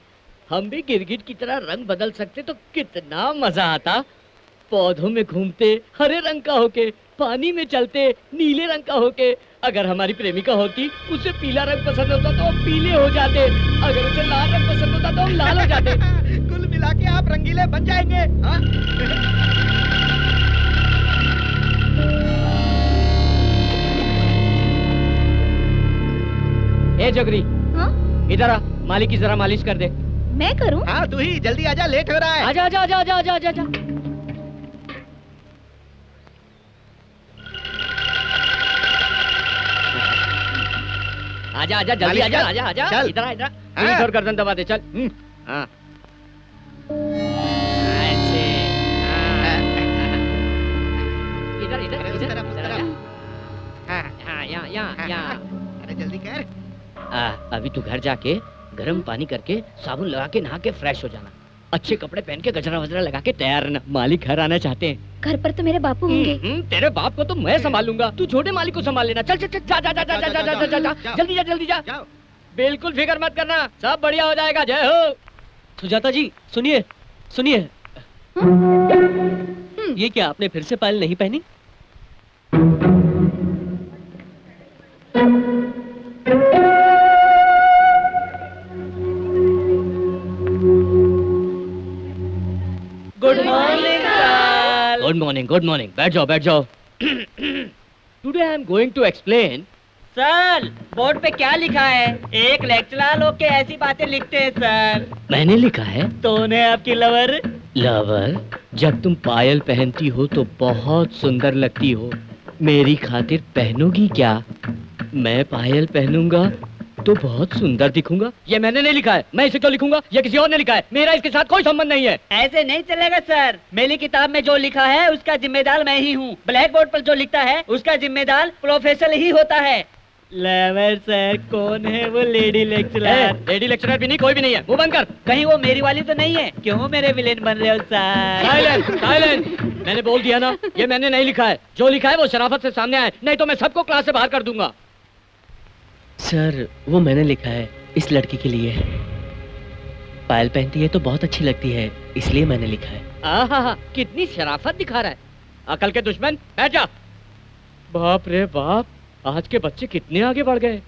Speaker 12: हम भी गिरगिट की तरह रंग बदल सकते तो कितना मजा आता। पौधों में घूमते हरे रंग का होके, पानी में चलते नीले रंग का होके। अगर हमारी प्रेमिका होती, उसे पीला रंग पसंद होता तो हम पीले हो जाते। अगर उसे लाल रंग पसंद होता तो हम लाल हो जाते।
Speaker 8: कुल मिला के आप रंगीले बन जाएंगे। हाँ?
Speaker 12: ए जगरी,
Speaker 10: हाँ?
Speaker 12: इधर आ, मालिक की जरा मालिश कर दे।
Speaker 10: मैं करूं?
Speaker 8: हाँ तू ही, जल्दी आजा, लेट हो रहा है।
Speaker 12: आजा आजा आजा आजा आजा आजा आजा। आजा आजा जल्दी आजा आजा आजा।
Speaker 8: चल।
Speaker 12: इधर आ इधर।
Speaker 8: हाँ।
Speaker 12: और गर्दन दबा दे, चल। हाँ। ऐसे। हाँ। इधर इधर
Speaker 8: अरे उस
Speaker 12: इधर
Speaker 8: तरफ, उस
Speaker 12: इधर
Speaker 8: तरफ।
Speaker 12: आजा। हाँ यहाँ यहाँ यहाँ।
Speaker 8: अरे जल्दी कर।
Speaker 12: अभी तू घर जाके गर्म पानी करके साबुन लगा के नहा के फ्रेश हो जाना। अच्छे कपड़े पहन के गजरा वजरा लगा के तैयार रहना। मालिक घर आना चाहते हैं।
Speaker 10: घर पर तो मेरे बापू होंगे।
Speaker 12: तेरे बाप को तो मैं संभाल लूंगा, तू छोटे मालिक को संभाल लेना। चल चल चल, जा जा जा जा जा जा जा जा जा, जल्दी जा जल्दी जा। बिल्कुल फिक्र मत करना, सब बढ़िया हो जाएगा। जय हो।
Speaker 1: सुजाता जी सुनिए सुनिए। ये क्या आपने फिर से पायल नहीं पहनी?
Speaker 12: Good morning sir. Good morning good morning. बैठ जाओ बैठ जाओ। Today I am going to explain. Sir board पे क्या लिखा है? एक लेक्चरर लोग के ऐसी बातें लिखते हैं सर।
Speaker 1: मैंने लिखा है
Speaker 12: तो उन्हें आपकी लवर।
Speaker 1: लवर, जब तुम पायल पहनती हो तो बहुत सुंदर लगती हो। मेरी खातिर पहनोगी क्या? मैं पायल पहनूंगा तो बहुत सुंदर दिखूंगा।
Speaker 12: ये मैंने नहीं लिखा है, मैं इसे क्यों लिखूंगा? ये किसी और ने लिखा है, मेरा इसके साथ कोई संबंध नहीं है। ऐसे नहीं चलेगा सर। मेरी किताब में जो लिखा है उसका जिम्मेदार मैं ही हूँ। ब्लैक बोर्ड पर जो लिखता है उसका जिम्मेदार प्रोफेसर ही होता है। लवर सर कौन है वो लेडी लेक्चरर? लेडी लेक्चरर भी नहीं, कोई भी नहीं है। मुंह बंद कर। कहीं वो मेरी वाली तो नहीं है? क्यों मेरे विलेन बन रहे हो सर? Silent silent. मैंने बोल दिया ना, ये मैंने नहीं लिखा है। जो लिखा है वो शराफत से सामने आए, नहीं तो मैं सबको क्लास से बाहर कर दूंगा।
Speaker 1: सर वो मैंने लिखा है, इस लड़की के लिए है। पायल पहनती है तो बहुत अच्छी लगती है, इसलिए मैंने लिखा है।
Speaker 12: आहा, कितनी शराफत दिखा रहा है। अकल के दुश्मन, बैठ जा। बाप रे बाप, आज के बच्चे कितने आगे बढ़ गए।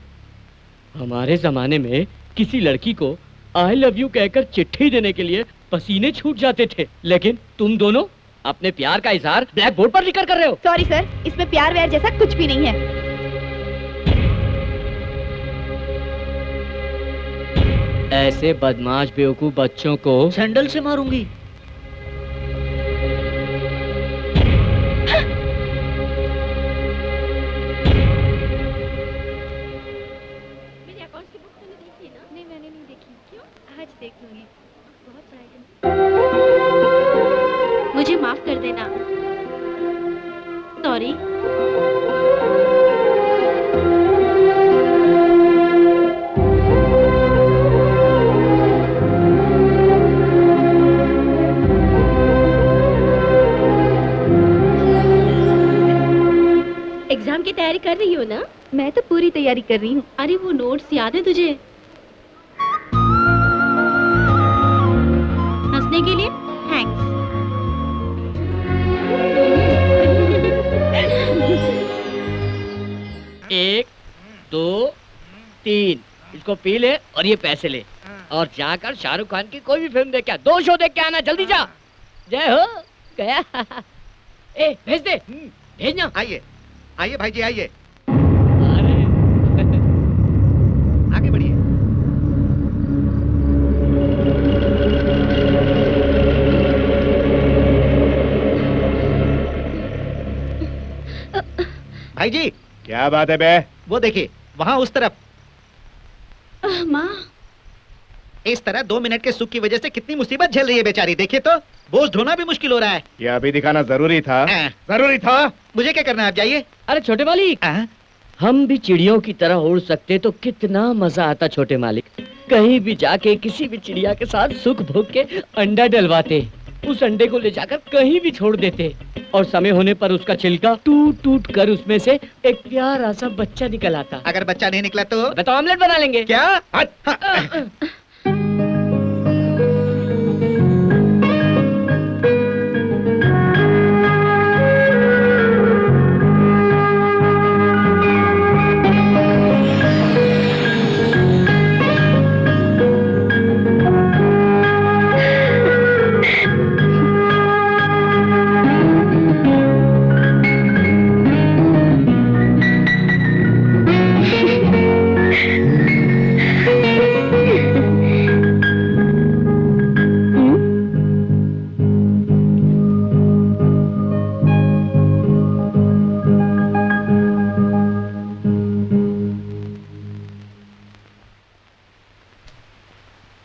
Speaker 12: हमारे जमाने में किसी लड़की को आई लव यू कहकर चिट्ठी देने के लिए पसीने छूट जाते थे, लेकिन तुम दोनों अपने प्यार का इजहार ब्लैक बोर्ड पर लिखकर कर रहे हो।
Speaker 10: सॉरी सर, इसमें प्यार व्यार जैसा कुछ भी नहीं है।
Speaker 12: ऐसे बदमाश बेवकूफ बच्चों को सैंडल से मारूंगी।
Speaker 2: मेरी अकाउंट्स की बुक तूने देखी ना? नहीं मैंने नहीं देखी। क्यों? आज देख लूंगी। बहुत पढ़ाई करनी। मुझे माफ कर देना। सॉरी।
Speaker 10: की तैयारी कर रही हो ना?
Speaker 2: मैं तो पूरी तैयारी कर रही हूँ।
Speaker 10: अरे वो नोट्स याद है तुझे? हंसने के लिए थैंक्स।
Speaker 12: एक, दो, तीन, इसको पी ले और ये पैसे ले और जाकर शाहरुख खान की कोई भी फिल्म देख के आ। 2 शो देख के आना, जल्दी जा। जय हो गया। ए भेज दे, भेजना।
Speaker 11: आइए आइए भाई जी आइए,
Speaker 12: अरे
Speaker 11: आगे बढ़िए। भाई जी
Speaker 5: क्या बात है बे?
Speaker 11: वो देखिए वहाँ उस तरफ।
Speaker 10: माँ,
Speaker 11: इस तरह 2 मिनट के सुख की वजह से कितनी मुसीबत झेल रही है बेचारी। देखिए तो बोझ ढोना भी मुश्किल हो रहा है।
Speaker 5: ये अभी दिखाना जरूरी था।
Speaker 11: जरूरी था। मुझे क्या करना है, आप जाइए।
Speaker 12: अरे छोटे मालिक, हम भी चिड़ियों की तरह उड़ सकते तो कितना मजा आता। छोटे मालिक, कहीं भी जाके किसी भी चिड़िया के साथ सुख भोग के अंडा डलवाते, उस अंडे को ले जाकर कहीं भी छोड़ देते और समय होने पर उसका छिलका टूट टूट कर उसमें से एक प्यारा सा बच्चा निकल आता।
Speaker 11: अगर बच्चा नहीं निकला तो
Speaker 12: ऑमलेट बना लेंगे।
Speaker 11: क्या?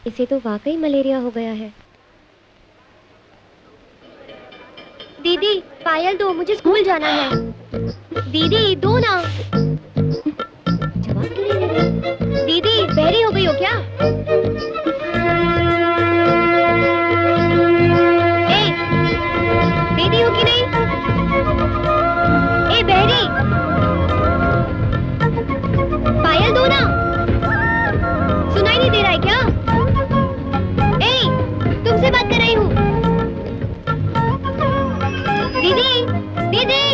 Speaker 9: इसे तो वाकई मलेरिया हो गया है। दीदी पायल दो, मुझे स्कूल जाना है। दीदी दो ना। जवाब क्यों नहीं दे रही? दीदी बहरी हो गई हो क्या? ए, दीदी हो कि नहीं? ए बहरी, पायल दो ना। सुनाई नहीं दे रहा है क्या? तुमसे बात कर रही हूँ। दीदी, दीदी।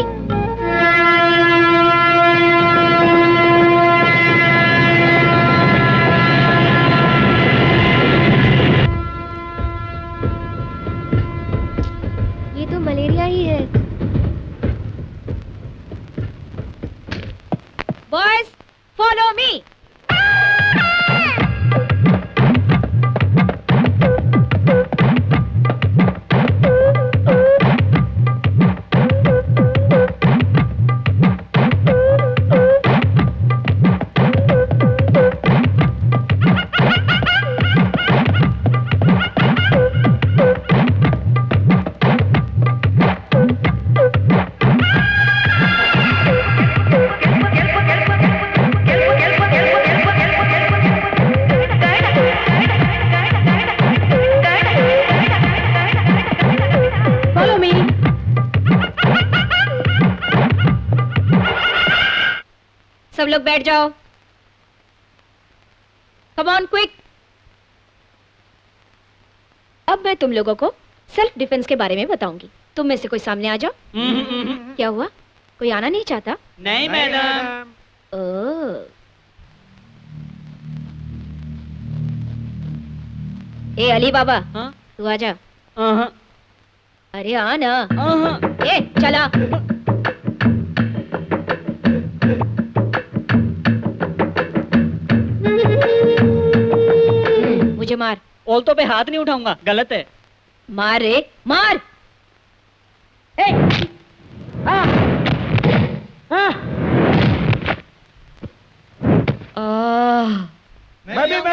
Speaker 9: ये तो मलेरिया ही है।
Speaker 10: Boys follow me. सब लोग बैठ जाओ। Come on quick. अब मैं तुम लोगों को सेल्फ डिफेंस के बारे में बताऊंगी। तुम में से कोई सामने आ जाओ। क्या हुआ? कोई आना नहीं चाहता?
Speaker 12: नहीं मैडम।
Speaker 10: ए अली बाबा, तू आ जा। अरे आ ना। ए चला। मुझे मार।
Speaker 12: ओल्तो पे हाथ नहीं उठाऊंगा, गलत है।
Speaker 10: मार रे, मार। ए, आ, आ,
Speaker 5: मैडम।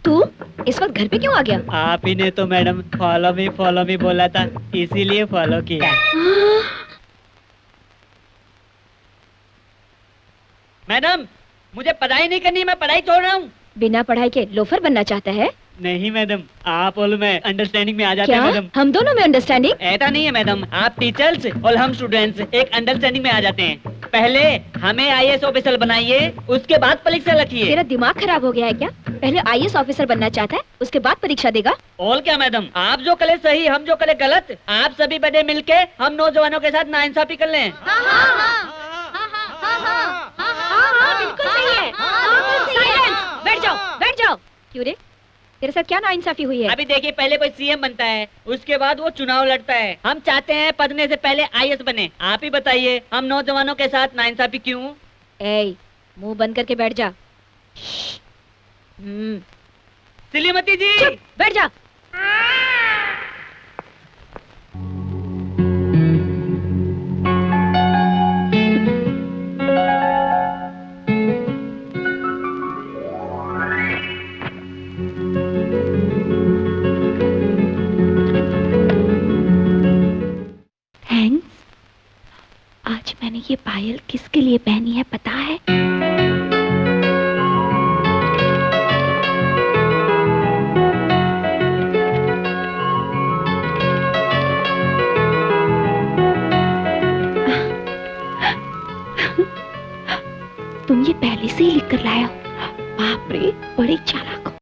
Speaker 10: तू इस वक्त घर पे क्यों आ गया?
Speaker 12: आप ही ने तो मैडम फॉलो मी बोला था, इसीलिए फॉलो किया। मैडम मुझे पढ़ाई नहीं करनी, मैं पढ़ाई छोड़ रहा हूँ।
Speaker 10: बिना पढ़ाई के लोफर बनना चाहता है?
Speaker 12: नहीं मैडम, आप और मैं अंडरस्टैंडिंग में आ जाते हैं
Speaker 10: क्या?
Speaker 12: मैडम।
Speaker 10: हम दोनों में अंडरस्टैंडिंग?
Speaker 12: ऐसा नहीं है मैडम, आप टीचर्स और हम स्टूडेंट्स एक अंडरस्टैंडिंग में आ जाते हैं। पहले हमें आईएएस ऑफिसर बनाइए, उसके बाद परीक्षा रखिए।
Speaker 10: तेरा दिमाग खराब हो गया है क्या? पहले आईएएस ऑफिसर बनना चाहता है, उसके बाद परीक्षा देगा?
Speaker 12: और क्या मैडम, आप जो करे सही, हम जो करे गलत, आप सभी बड़े मिलके हम नौजवानों के साथ नाइंसाफी कर लें।
Speaker 10: बिल्कुल सही है। साइलेंस! बैठ जाओ, बैठ जाओ। क्यों रे? तेरे साथ क्या नाइंसाफी हुई है?
Speaker 12: अभी देखिए, पहले कोई सीएम बनता है, उसके बाद वो चुनाव लड़ता है। हम चाहते हैं पढ़ने से पहले आईएएस बने। आप ही बताइए, हम नौजवानों के साथ नाइंसाफी क्यों?
Speaker 10: ए, मुंह बंद करके बैठ जा।
Speaker 12: श्रीमती जी,
Speaker 10: बैठ जा।
Speaker 13: आज मैंने ये पायल किसके लिए पहनी है पता है? तुम ये पहले से ही लिख कर लाया हो। बाप रे, बड़ी चालाक हो।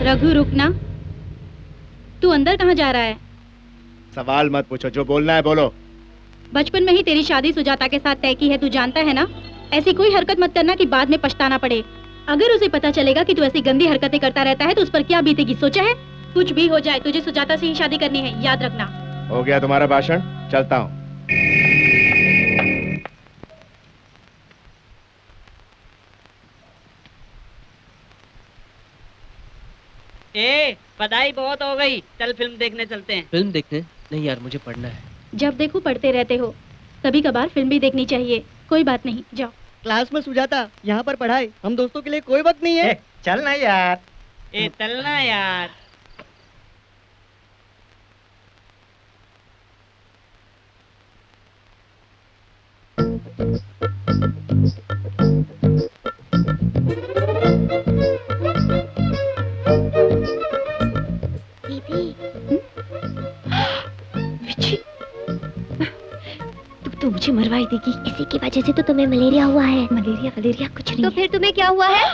Speaker 14: रघु रुकना, तू अंदर कहाँ जा रहा है?
Speaker 11: सवाल मत पूछो, जो बोलना है बोलो।
Speaker 14: बचपन में ही तेरी शादी सुजाता के साथ तय की है, तू जानता है ना? ऐसी कोई हरकत मत करना कि बाद में पछताना पड़े। अगर उसे पता चलेगा कि तू ऐसी गंदी हरकतें करता रहता है तो उस पर क्या बीतेगी, सोचा है? कुछ भी हो जाए, तुझे सुजाता से ही शादी करनी है, याद रखना।
Speaker 11: हो गया तुम्हारा भाषण, चलता हूँ।
Speaker 12: पढ़ाई बहुत हो गई, चल फिल्म देखने चलते हैं।
Speaker 1: फिल्म देखने? नहीं यार, मुझे पढ़ना है।
Speaker 14: जब देखो पढ़ते रहते हो, कभी कभार फिल्म भी देखनी चाहिए। कोई बात नहीं, जाओ।
Speaker 8: क्लास में सुजाता, यहाँ पर पढ़ाई, हम दोस्तों के लिए कोई वक्त नहीं है।
Speaker 7: चल ना यार।
Speaker 12: चलना यार।
Speaker 9: तो मुझे मरवाई देगी। इसी की वजह से तो तुम्हें मलेरिया हुआ है। मलेरिया वलेरिया कुछ नहीं। तो फिर तुम्हें क्या हुआ है?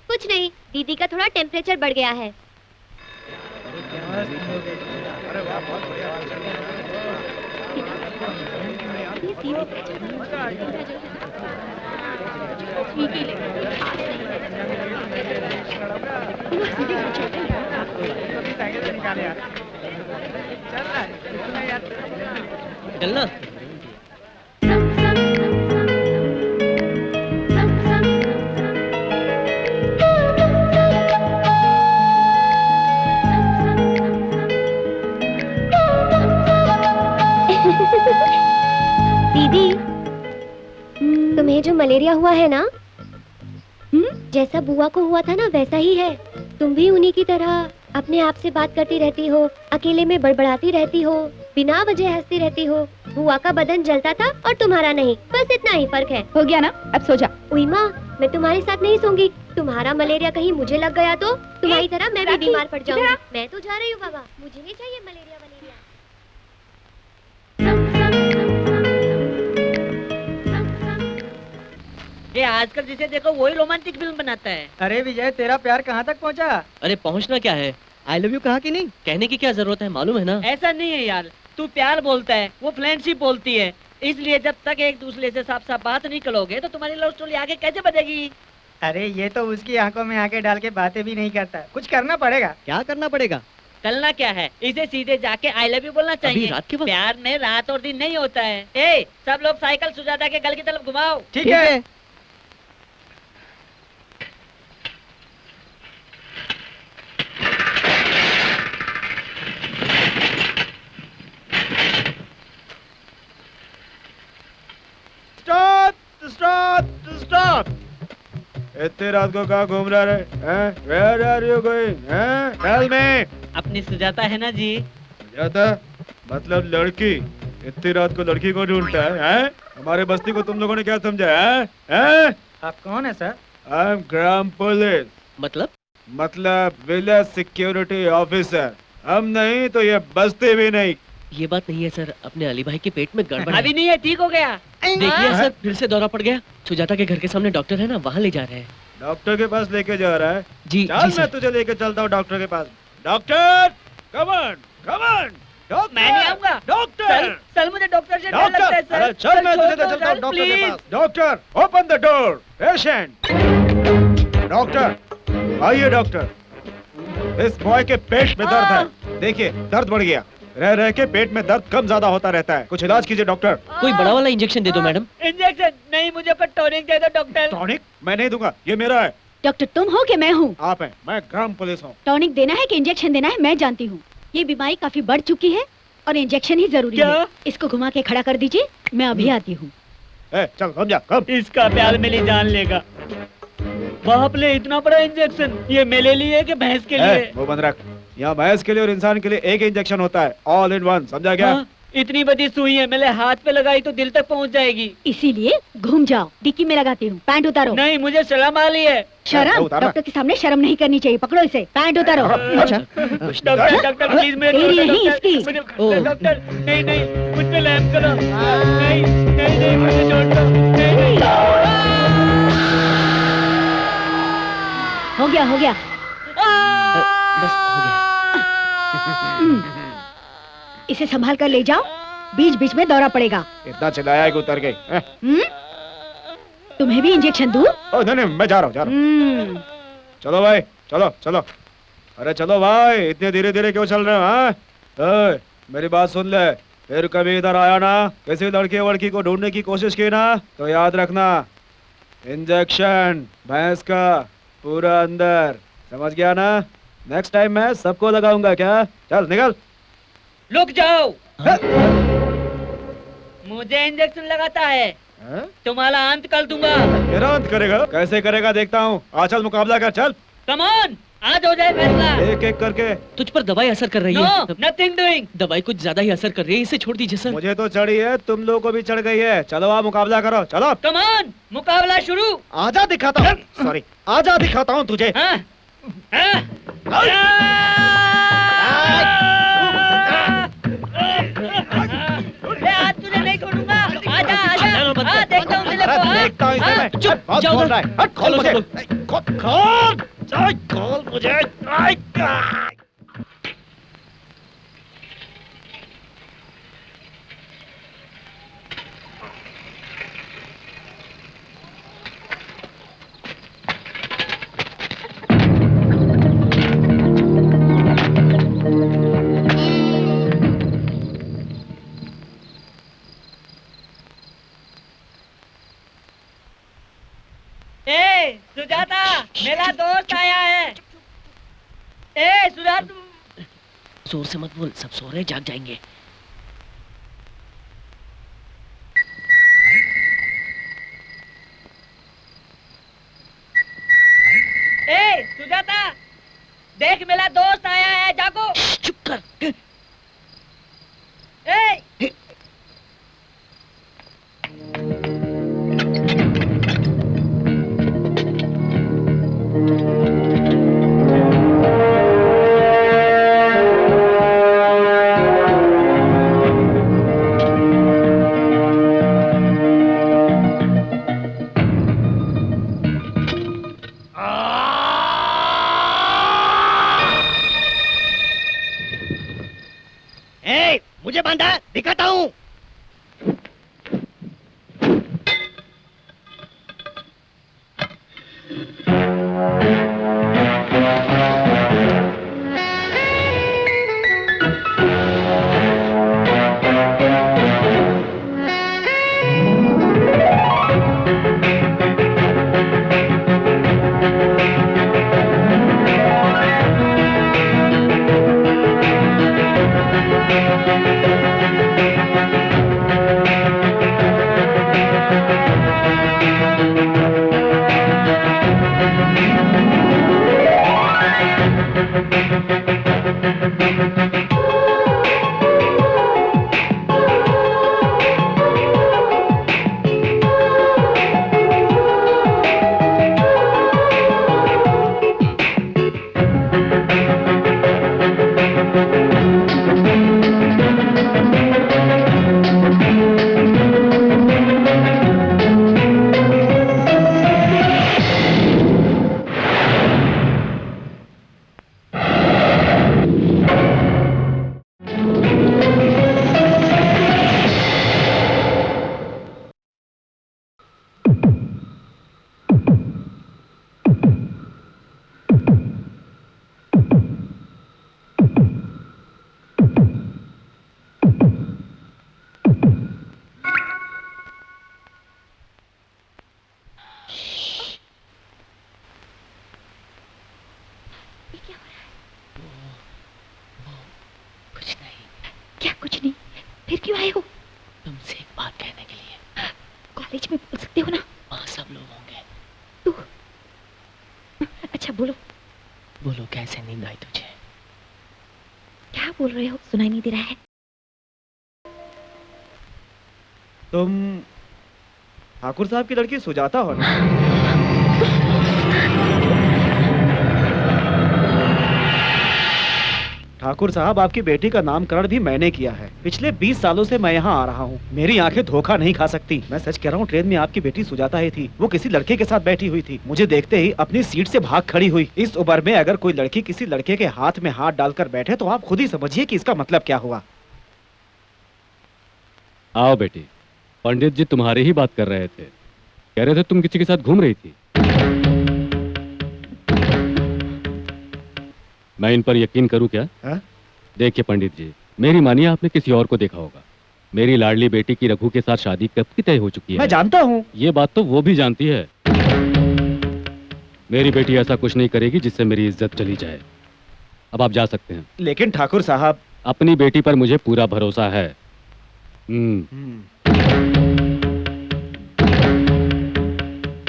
Speaker 9: कुछ नहीं, दीदी का थोड़ा टेम्परेचर बढ़ गया है।
Speaker 1: चलना।
Speaker 9: दीदी, तुम्हें जो मलेरिया हुआ है ना, जैसा बुआ को हुआ था ना वैसा ही है। तुम भी उन्हीं की तरह अपने आप से बात करती रहती हो, अकेले में बड़बड़ाती रहती हो, बिना वजह हंसती रहती हो। बुआ का बदन जलता था और तुम्हारा नहीं, बस इतना ही फर्क है।
Speaker 14: हो गया ना, अब सो जा।
Speaker 9: उई माँ, मैं तुम्हारे साथ नहीं सोऊंगी। तुम्हारा मलेरिया कहीं मुझे लग गया तो तुम्हारी तरह मैं भी बीमार पड़ जाऊंगी। मैं तो जा रही हूँ बाबा, मुझे नहीं चाहिए मलेरिया वलेरिया।
Speaker 12: ये आजकल जिसे देखो वही रोमांटिक फिल्म बनाता है।
Speaker 7: अरे विजय, तेरा प्यार कहाँ तक पहुँचा?
Speaker 1: अरे पहुंचना क्या है,
Speaker 8: आई लव यू कहा कि नहीं?
Speaker 1: कहने की क्या जरूरत है, मालूम है ना।
Speaker 12: ऐसा नहीं है यार, तू प्यार बोलता है, वो फ्रेंडशिप बोलती है। इसलिए जब तक एक दूसरे से साफ साफ बात नहीं करोगे तो तुम्हारी लव स्टोरी आगे कैसे बढ़ेगी?
Speaker 7: अरे ये तो उसकी आंखों में आंखें डाल के बातें भी नहीं करता, कुछ करना पड़ेगा।
Speaker 8: क्या करना पड़ेगा?
Speaker 12: करना क्या है, इसे सीधे जाके आई लव यू बोलना चाहिए।
Speaker 1: रात के वक्त?
Speaker 12: प्यार में रात और दिन नहीं होता है। ए, सब लोग साइकिल सुजाता के गल की तरफ घुमाओ।
Speaker 7: ठीक है।
Speaker 5: Stop stop stop! इतने रात को कहाँ घूम रहा है? Where are you going? Tell me.
Speaker 12: अपनी सुजाता है ना जी।
Speaker 5: सुजाता मतलब लड़की? इतनी रात को लड़की को ढूंढता है? हमारे बस्ती को तुम लोगों ने क्या समझा है?
Speaker 7: आप कौन है sir?
Speaker 5: I am gram police. मतलब विलेज सिक्योरिटी ऑफिसर। हम नहीं तो ये बस्ती भी नहीं।
Speaker 1: ये बात नहीं है सर, अपने अली भाई के पेट में गड़बड़ है।
Speaker 12: अभी नहीं है, ठीक हो गया।
Speaker 1: देखिए सर, फिर से दौरा पड़ गया। सुजाता के घर के सामने डॉक्टर है ना, वहाँ ले जा रहे हैं।
Speaker 5: डॉक्टर के पास लेके जा रहा है?
Speaker 1: जी
Speaker 5: चल
Speaker 1: जी
Speaker 5: मैं तुझे लेके चलता हूँ डॉक्टर के पास। Doctor come on come on.
Speaker 12: मैं नहीं आऊंगा।
Speaker 5: डॉक्टर
Speaker 12: सर मुझे डॉक्टर से डर लगता है सर।
Speaker 5: अरे चल मैं तुझे चलता हूँ डॉक्टर के पास। Doctor open the door. Patient. Doctor आइए डॉक्टर। इस बॉय के पेट में दर्द है, देखिए दर्द बढ़ गया। रह रह के पेट में दर्द कम ज्यादा होता रहता है, कुछ इलाज कीजिए डॉक्टर।
Speaker 1: कोई बड़ा वाला इंजेक्शन दे दो मैडम।
Speaker 12: इंजेक्शन नहीं, मुझे पर टॉनिक दे दो डॉक्टर।
Speaker 5: टॉनिक मैं नहीं दूंगा, ये मेरा है।
Speaker 14: डॉक्टर तुम हो कि मैं हूँ?
Speaker 5: आप हैं, मैं ग्राम पुलिस हूँ।
Speaker 14: टॉनिक देना है कि इंजेक्शन देना है मैं जानती हूँ। ये बीमारी काफी बढ़ चुकी है और इंजेक्शन ही जरूरी है। इसको घुमा के खड़ा कर दीजिए, मैं अभी आती हूँ।
Speaker 5: चल समझा कब?
Speaker 12: इसका प्यार मेरी जान लेगा। बाप ले, इतना बड़ा इंजेक्शन ये मेरे लिए कि भैंस के लिए?
Speaker 5: वो बंद रख। यहाँ भैंस के लिए और इंसान के लिए एक इंजेक्शन होता है, ऑल इन वन, समझा क्या?
Speaker 12: हाँ, इतनी बड़ी सुई है, मेरे हाथ पे लगाई तो दिल तक पहुँच जाएगी।
Speaker 14: इसीलिए घूम जाओ, डिक्की में लगाती हूँ। पैंट उतारो।
Speaker 12: नहीं, मुझे शर्म आ रही है।
Speaker 14: शर्म? डॉक्टर के सामने शर्म नहीं करनी चाहिए। पकड़ो इसे, पैंट उतारो।
Speaker 12: अच्छा डॉक्टर प्लीज मेरे
Speaker 14: नहीं इसकी।
Speaker 12: डॉक्टर नहीं नहीं, मुझ पे रहम करो। नहीं नहीं नहीं, मुझे छोड़ दो। नहीं
Speaker 14: हो गया हो गया।
Speaker 1: बस हो गया।
Speaker 14: इसे संभाल कर ले जाओ, बीच बीच में दौरा पड़ेगा।
Speaker 5: इतना चिल्लाया है कि उतर गई।
Speaker 14: तुम्हें भी इंजेक्शन दूं?
Speaker 5: नहीं नहीं, मैं जा रहा हूँ। चलो भाई, चलो चलो। अरे चलो भाई, इतने धीरे धीरे क्यों चल रहे हो? हाँ मेरी बात सुन ले, फिर कभी इधर आया ना, किसी लड़के वड़की को ढूंढने की कोशिश की ना, तो याद रखना इंजेक्शन भैंस का पूरा अंदर, समझ गया ना? नेक्स्ट टाइम मैं सबको लगाऊंगा। क्या? चल निकल।
Speaker 12: रुक जाओ। मुझे इंजेक्शन लगाता है, तुम्हारा अंत कर दूंगा।
Speaker 5: मेरा अंत करेगा? कैसे करेगा देखता हूँ। चल मुकाबला कर, चल।
Speaker 12: कम ऑन, आज हो जाए फैसला।
Speaker 5: एक एक करके।
Speaker 1: तुझ पर दवाई असर कर रही
Speaker 12: No,
Speaker 1: है।
Speaker 12: nothing doing।
Speaker 1: दवाई कुछ ज्यादा ही असर कर रही है, इसे छोड़ दीजिए सर।
Speaker 5: मुझे तो चढ़ी है, तुम लोगों को भी चढ़ गई है। चलो आप मुकाबला करो, चलो।
Speaker 12: कम ऑन, मुकाबला शुरू।
Speaker 5: आजा दिखाता हूँ, सॉरी आजा दिखाता हूँ तुझे।
Speaker 12: आज तुझे नहीं छोड़ूंगा। आजा आजा, देखता हूँ तेरे को।
Speaker 5: देखता हूँ इसे मैं।
Speaker 1: चुप,
Speaker 5: बहुत
Speaker 1: जाओ
Speaker 5: बोल
Speaker 1: उधर।
Speaker 5: रहा है। हट, खोल मुझे। खोल मुझे।
Speaker 12: ए सुजाता, मेरा दोस्त आया है। ए सुजाता।
Speaker 1: जोर से मत बोल, सब सो रहे, जाग जाएंगे।
Speaker 12: ए सुजाता, देख मेरा दोस्त आया है, जागो।
Speaker 1: चुप कर।
Speaker 12: ए
Speaker 8: मुझे बांधा, दिखाता हूँ।
Speaker 13: क्या कुछ नहीं, फिर क्यों आए हो?
Speaker 1: तुमसे एक बात कहने के लिए।
Speaker 13: कॉलेज में बोल सकते हो ना?
Speaker 1: वहाँ सब लोग होंगे।
Speaker 13: तू अच्छा बोलो।
Speaker 1: बोलो, कैसे नींद आई तुझे?
Speaker 13: क्या बोल रहे हो, सुनाई नहीं दे रहा है।
Speaker 5: तुम ठाकुर साहब की लड़की सुजाता हो ना? ठाकुर साहब, आपकी बेटी का नामकरण भी मैंने किया है। पिछले 20 सालों से मैं यहाँ आ रहा हूँ। मेरी आंखें धोखा नहीं खा सकती। मैं सच कह रहा हूँ, ट्रेन में आपकी बेटी सुजाता ही थी। वो किसी लड़के के साथ बैठी हुई थी। मुझे देखते ही अपनी सीट से भाग खड़ी हुई। इस उम्र में अगर कोई लड़की किसी लड़के के हाथ में हाथ डालकर बैठे तो आप खुद ही समझिए कि इसका मतलब क्या हुआ।
Speaker 4: आओ बेटी, पंडित जी तुम्हारी ही बात कर रहे थे। कह रहे थे तुम किसी के साथ घूम रही थी। मैं इन पर यकीन करूं क्या? देखिए पंडित जी, मेरी मानिए आपने किसी और को देखा होगा। मेरी लाडली बेटी की रघु के साथ शादी कब की तय हो चुकी है।
Speaker 5: मैं जानता हूँ।
Speaker 4: ये बात तो वो भी जानती है। मेरी बेटी ऐसा कुछ नहीं करेगी जिससे मेरी इज्जत चली जाए। अब आप जा सकते हैं।
Speaker 5: लेकिन ठाकुर साहब,
Speaker 4: अपनी बेटी पर मुझे पूरा भरोसा है।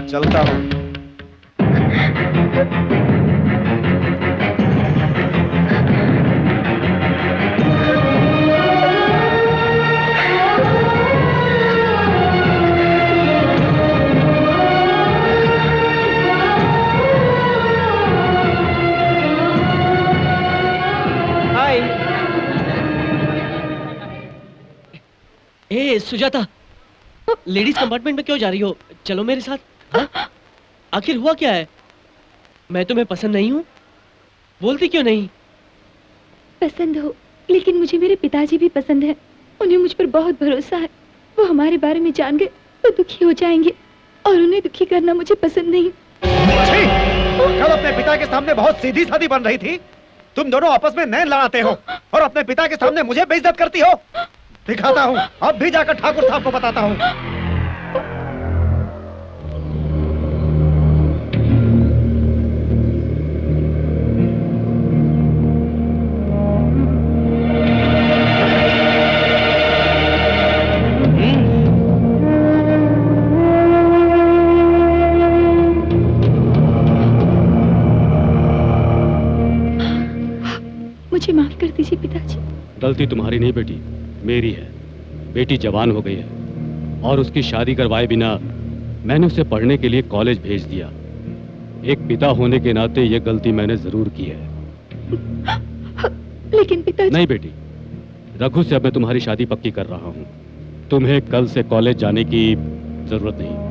Speaker 5: चलता हूँ।
Speaker 1: ए सुजाता, लेडीज कंपार्टमेंट में क्यों जा रही हो? चलो मेरे साथ। हाँ? आखिर हुआ क्या है? मैं तुम्हें पसंद नहीं हूँ? बोलती क्यों नहीं?
Speaker 13: पसंद हो, लेकिन मुझे मेरे पिताजी भी पसंद है। उन्हें मुझ पर बहुत भरोसा है। वो हमारे बारे में जान गए तो दुखी हो जाएंगे, और उन्हें दुखी करना मुझे पसंद नहीं।
Speaker 5: कल अपने पिता के सामने बहुत सीधी सादी बन रही थी। तुम दोनों आपस में नैन लड़ाते हो और अपने पिता के सामने मुझे बेइज्जत करती हो। दिखाता हूँ, अब भी जाकर ठाकुर साहब को बताता हूँ।
Speaker 13: मुझे माफ कर दीजिए पिताजी।
Speaker 4: गलती तुम्हारी नहीं बेटी, मेरी है। बेटी जवान हो गई है और उसकी शादी करवाए बिना मैंने उसे पढ़ने के लिए कॉलेज भेज दिया। एक पिता होने के नाते ये गलती मैंने जरूर की है।
Speaker 13: लेकिन पिताजी।
Speaker 4: नहीं बेटी, रघु से अब मैं तुम्हारी शादी पक्की कर रहा हूँ। तुम्हें कल से कॉलेज जाने की जरूरत नहीं।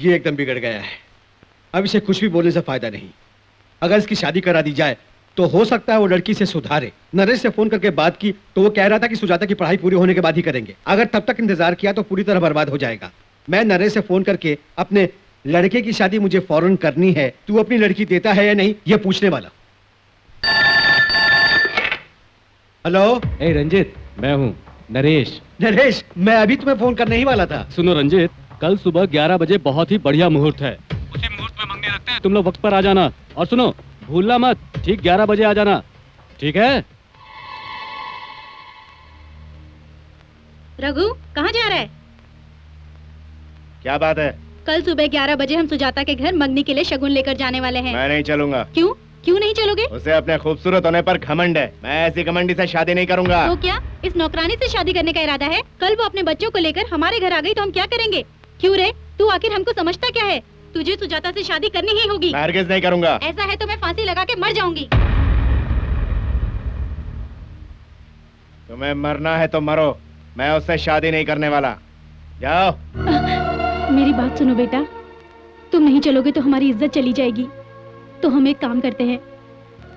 Speaker 6: ये एकदम बिगड़ गया है। अब इसे कुछ भी बोलने से फायदा नहीं। अगर इसकी शादी करा दी जाए तो हो सकता है वो लड़की से सुधारे। नरेश से फोन करके बात की तो वो कह रहा था कि सुजाता की पढ़ाई पूरी होने के बाद ही करेंगे। अगर तब तक इंतजार किया तो पूरी तरह बर्बाद हो जाएगा। मैं नरेश से फोन करके अपने लड़के की शादी मुझे फौरन करनी है, तू अपनी लड़की देता है या नहीं ये पूछने वाला। हेलो।
Speaker 4: ए रंजित, मैं हूँ नरेश।
Speaker 6: नरेश, मैं अभी तुम्हें फोन करने ही वाला था।
Speaker 4: सुनो रंजित, कल सुबह 11 बजे बहुत ही बढ़िया मुहूर्त है। उसी मुहूर्त में मंगनी रखते हैं, तुम लोग वक्त पर आ जाना। और सुनो, भूलना मत, ठीक 11 बजे आ जाना, ठीक है?
Speaker 14: रघु, कहाँ जा रहा है?
Speaker 11: क्या बात है?
Speaker 14: कल सुबह 11 बजे हम सुजाता के घर मंगनी के लिए शगुन लेकर जाने वाले हैं।
Speaker 11: मैं नहीं चलूंगा।
Speaker 14: क्यों? क्यों नहीं चलोगे?
Speaker 11: उसे अपने खूबसूरत होने पर घमंड है। मैं ऐसी घमंडी से शादी नहीं करूंगा।
Speaker 14: तो क्या इस नौकरानी से शादी करने का इरादा है? कल वो अपने बच्चों को लेकर हमारे घर आ गई तो हम क्या करेंगे? क्यों रे, तू आखिर हमको समझता क्या है? तुझे सुजाता से शादी करनी ही होगी।
Speaker 11: मैं हरगिज़ नहीं करूंगा।
Speaker 14: ऐसा है तो मैं फांसी लगा के मर जाऊंगी।
Speaker 11: तुम्हें मरना है तो मरो, मैं उससे शादी नहीं करने वाला। जाओ।
Speaker 14: मेरी बात सुनो बेटा, तुम नहीं चलोगे तो हमारी इज्जत चली जाएगी। तो हम एक काम करते हैं,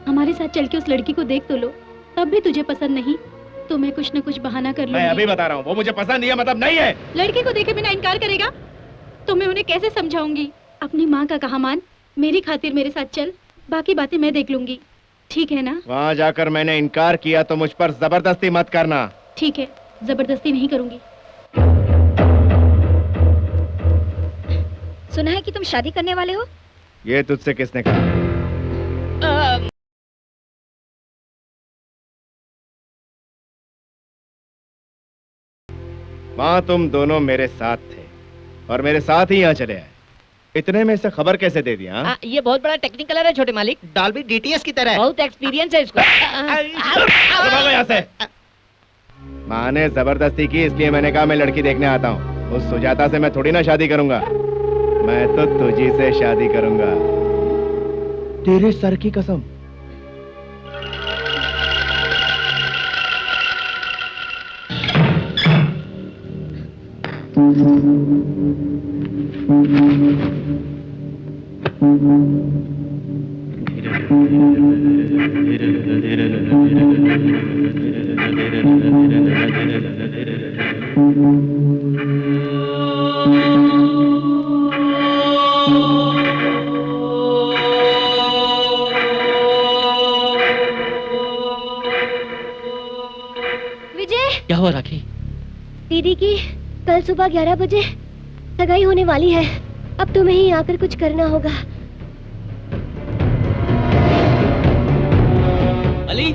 Speaker 14: हमारे साथ चल के उस लड़की को देख तो लो, तब भी तुझे पसंद नहीं तो मैं कुछ न कुछ बहाना कर लूंगी।
Speaker 11: मैं अभी बता रहा हूँ, वो मुझे पसंद नहीं है मतलब नहीं है।
Speaker 14: लड़की को देखे बिना इनकार करेगा तो मैं उन्हें कैसे समझाऊंगी? अपनी माँ का कहा मान, मेरी खातिर मेरे साथ चल, बाकी बातें मैं देख लूंगी, ठीक है ना?
Speaker 11: वहाँ जाकर मैंने इनकार किया तो मुझ पर जबरदस्ती मत करना।
Speaker 14: ठीक है, जबरदस्ती नहीं करूंगी।
Speaker 10: सुना है कि तुम शादी करने वाले हो?
Speaker 11: ये तुझसे किसने कहा? वहाँ तुम दोनों मेरे साथ थे और मेरे साथ ही यहाँ चले आए। इतने में से खबर कैसे दे दिया?
Speaker 12: ये बहुत बड़ा टेक्निकल है छोटे मालिक।
Speaker 7: डॉल्बी डीटीएस की तरह
Speaker 12: बहुत एक्सपीरियंस है इसको।
Speaker 11: भागो यहाँ से। माँ ने जबरदस्ती की इसलिए मैंने कहा मैं लड़की देखने आता हूँ। उस सुजाता से मैं थोड़ी ना शादी करूंगा, मैं तो तुझी से शादी करूंगा। तेरे सर की कसम।
Speaker 9: विजय,
Speaker 1: क्या हुआ राखी?
Speaker 9: दीदी की कल सुबह 11 बजे सगाई होने वाली है। अब तुम्हें ही आकर कुछ करना होगा।
Speaker 1: अली,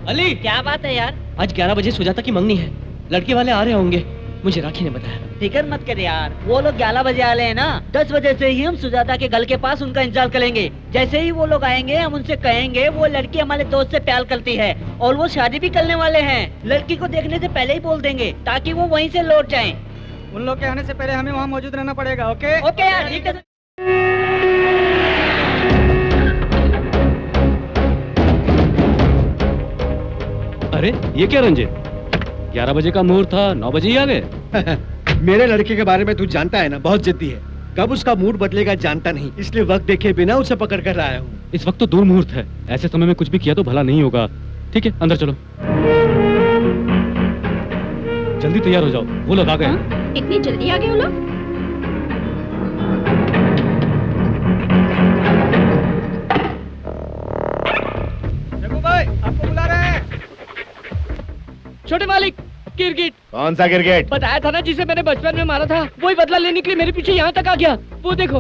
Speaker 1: अली,
Speaker 12: क्या बात है यार?
Speaker 1: आज 11 बजे सुजाता की मंगनी है, लड़के वाले आ रहे होंगे, मुझे राखी ने बताया।
Speaker 12: फिक्र मत कर यार, वो लोग 11 बजे आ रहे हैं ना, 10 बजे से ही हम सुजाता के घर के पास उनका इंतजार करेंगे। जैसे ही वो लोग आएंगे हम उनसे कहेंगे वो लड़की हमारे दोस्त से प्यार करती है और वो शादी भी करने वाले हैं। लड़की को देखने से पहले ही बोल देंगे ताकि वो वहीं से लौट जाएं।
Speaker 7: उन लोग के आने से पहले हमें वहाँ मौजूद रहना पड़ेगा। ओके
Speaker 12: ओके यार, ठीक है।
Speaker 4: अरे ये क्या रंजित, 11 बजे का मुहूर्त था, 9 बजे ही आ गए।
Speaker 6: मेरे लड़के के बारे में तू जानता है ना, बहुत जिद्दी है। कब उसका मूड बदलेगा जानता नहीं, इसलिए वक्त देखे बिना उसे पकड़ कर आया हूँ।
Speaker 4: इस वक्त तो दूर मुहूर्त है, ऐसे समय में कुछ भी किया तो भला नहीं होगा। ठीक है, अंदर चलो, जल्दी तैयार हो जाओ, वो लोग आ गए।
Speaker 14: इतनी जल्दी आ गए वो लोग?
Speaker 7: रघु भाई, आपको बुला रहे हैं।
Speaker 12: छोटे मालिक, गिरगिट।
Speaker 11: कौन सा गिरगिट?
Speaker 12: बताया था ना जिसे मैंने बचपन में मारा था, वही बदला लेने के लिए मेरे पीछे यहाँ तक आ गया। वो देखो।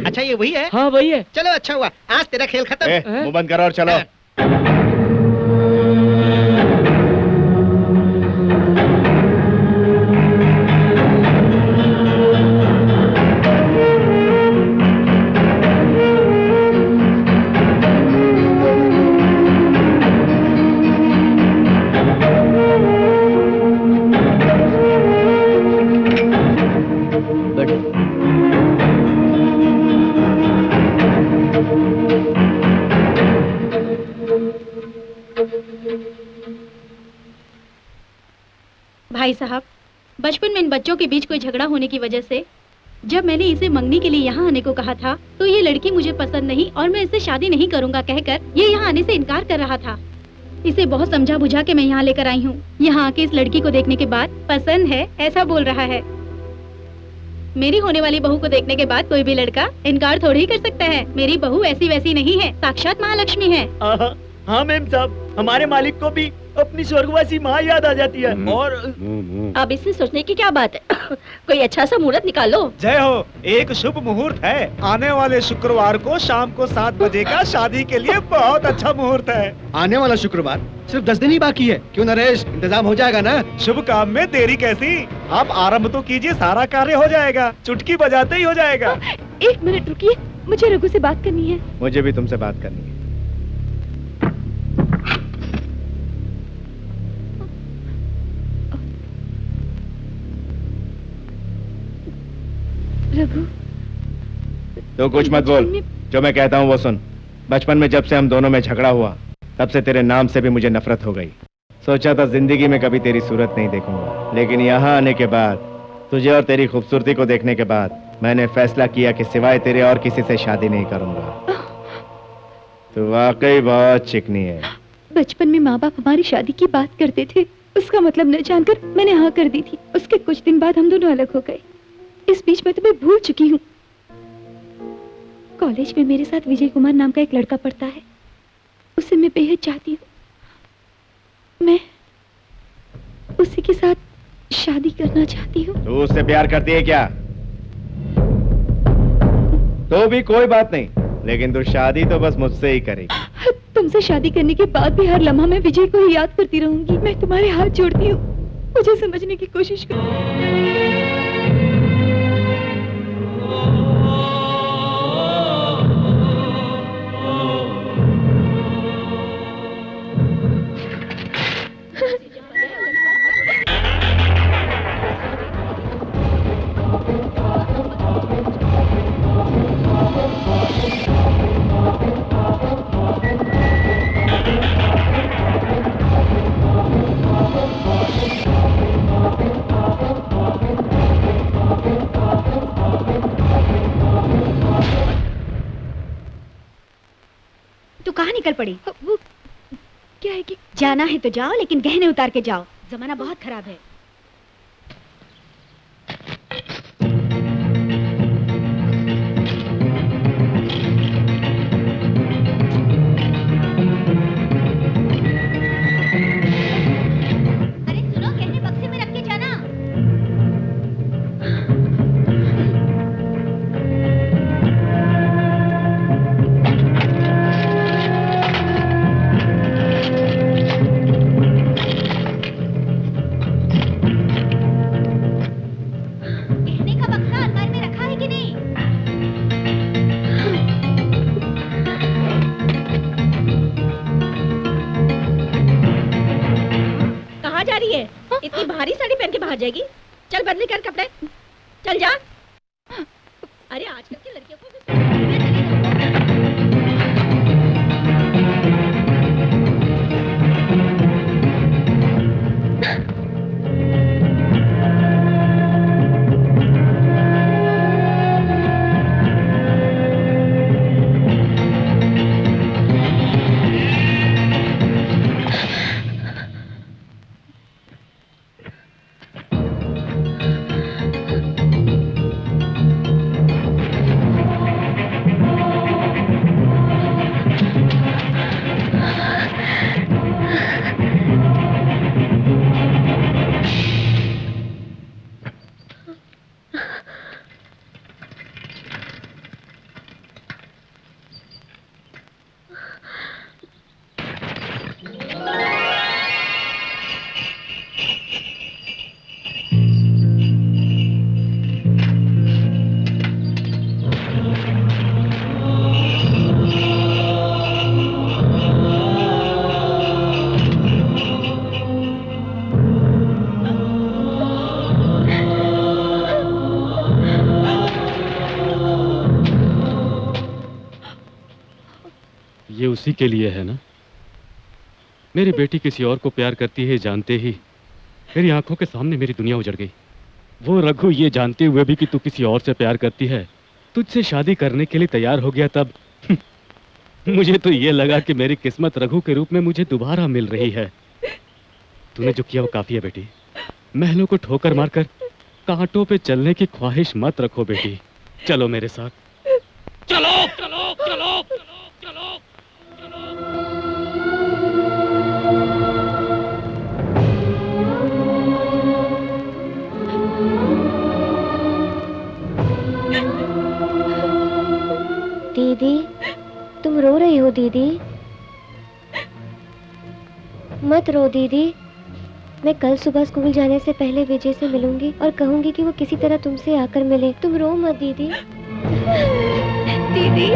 Speaker 7: अच्छा ये वही है?
Speaker 12: हाँ वही है।
Speaker 7: चलो अच्छा हुआ, आज तेरा खेल खत्म।
Speaker 11: मुंह बंद करो और चलो।
Speaker 14: भाई साहब, बचपन में इन बच्चों के बीच कोई झगड़ा होने की वजह से जब मैंने इसे मंगनी के लिए यहाँ आने को कहा था तो ये लड़की मुझे पसंद नहीं और मैं इससे शादी नहीं करूँगा कहकर ये यहाँ आने से इनकार कर रहा था। इसे बहुत समझा बुझा के मैं यहाँ लेकर आई हूँ। यहाँ आके इस लड़की को देखने के बाद पसंद है ऐसा बोल रहा है। मेरी होने वाली बहू को देखने के बाद कोई भी लड़का इनकार थोड़ी ही कर सकता है। मेरी बहू ऐसी वैसी नहीं है, साक्षात महालक्ष्मी है।
Speaker 12: हाँ मैम साहब, हमारे मालिक को भी अपनी स्वर्गवासी माँ याद आ जाती है। और
Speaker 10: अब इसमें सोचने की क्या बात है? कोई अच्छा सा मुहूर्त निकालो।
Speaker 5: जय हो, एक शुभ मुहूर्त है। आने वाले शुक्रवार को शाम को 7 बजे का शादी के लिए बहुत अच्छा मुहूर्त है।
Speaker 6: आने वाला शुक्रवार? सिर्फ 10 दिन ही बाकी है। क्यों नरेश, इंतजाम हो जाएगा ना?
Speaker 5: शुभ काम में देरी कैसी? आप आरंभ तो कीजिए, सारा कार्य हो जाएगा, चुटकी बजाते ही हो जाएगा।
Speaker 13: 1 मिनट रुकिए, मुझे रघु से बात करनी है।
Speaker 5: मुझे भी तुमसे बात करनी है।
Speaker 13: रघु,
Speaker 3: तो कुछ मत बोल, जो मैं कहता हूँ वो सुन। बचपन में जब से हम दोनों में झगड़ा हुआ तब से तेरे नाम से भी मुझे नफरत हो गई। सोचा था जिंदगी में कभी तेरी सूरत नहीं देखूंगा, लेकिन यहाँ आने के बाद, तुझे और तेरी खूबसूरती को देखने के बाद मैंने फैसला किया कि सिवाय तेरे और किसी से शादी नहीं करूंगा। तू वाकई बहुत चिकनी है।
Speaker 13: बचपन में माँ बाप हमारी शादी की बात करते थे, उसका मतलब न जानकर मैंने हाँ कर दी थी। उसके कुछ दिन बाद हम दोनों अलग हो गए। इस बीच मैं तुम्हें भूल चुकी हूँ। कॉलेज में मेरे साथ विजय कुमार नाम का एक लड़का पढ़ता है, उसे मैं बेहद चाहती हूँ। मैं उसी के साथ शादी करना चाहती हूँ।
Speaker 3: तू उससे प्यार करती है क्या? तो भी कोई बात नहीं, लेकिन तू शादी तो बस मुझसे ही करेगी।
Speaker 13: तुमसे शादी करने के बाद भी हर लम्हा मैं विजय को ही याद करती रहूंगी। मैं तुम्हारे हाथ जोड़ती हूँ, मुझे समझने की कोशिश करो।
Speaker 14: निकल पड़ी।
Speaker 13: वो क्या है कि
Speaker 14: जाना है तो जाओ, लेकिन गहने उतार के जाओ, जमाना बहुत खराब है।
Speaker 2: अरे सुनो, गहने बक्से में रख के जाना।
Speaker 10: इतनी भारी साड़ी पहन के बाहर जाएगी? चल बदली कर कपड़े, चल जा। अरे आजकल की लड़कियों को
Speaker 4: उसी के लिए है ना? मेरी बेटी किसी और को प्यार करती है जानते ही मेरी आंखों के सामने मेरी दुनिया उजड़ गई। वो रघु ये जानते हुए भी कि तू किसी और से प्यार करती है, तुझसे शादी करने के लिए तैयार हो गया, तब मुझे तो ये लगा कि मेरी किस्मत रघु के रूप में मुझे दोबारा मिल रही है। तूने जो किया वो काफी है बेटी। महलों को ठोकर मारकर कांटों पे चलने की ख्वाहिश मत रखो बेटी। चलो मेरे साथ। चलो चलो चलो चलो।
Speaker 9: दीदी, तुम रो रही हो दीदी? मत रो दीदी। मैं कल सुबह स्कूल जाने से पहले विजय से मिलूंगी और कहूंगी कि वो किसी तरह तुमसे आकर मिले। तुम रो मत दीदी।
Speaker 13: दीदी।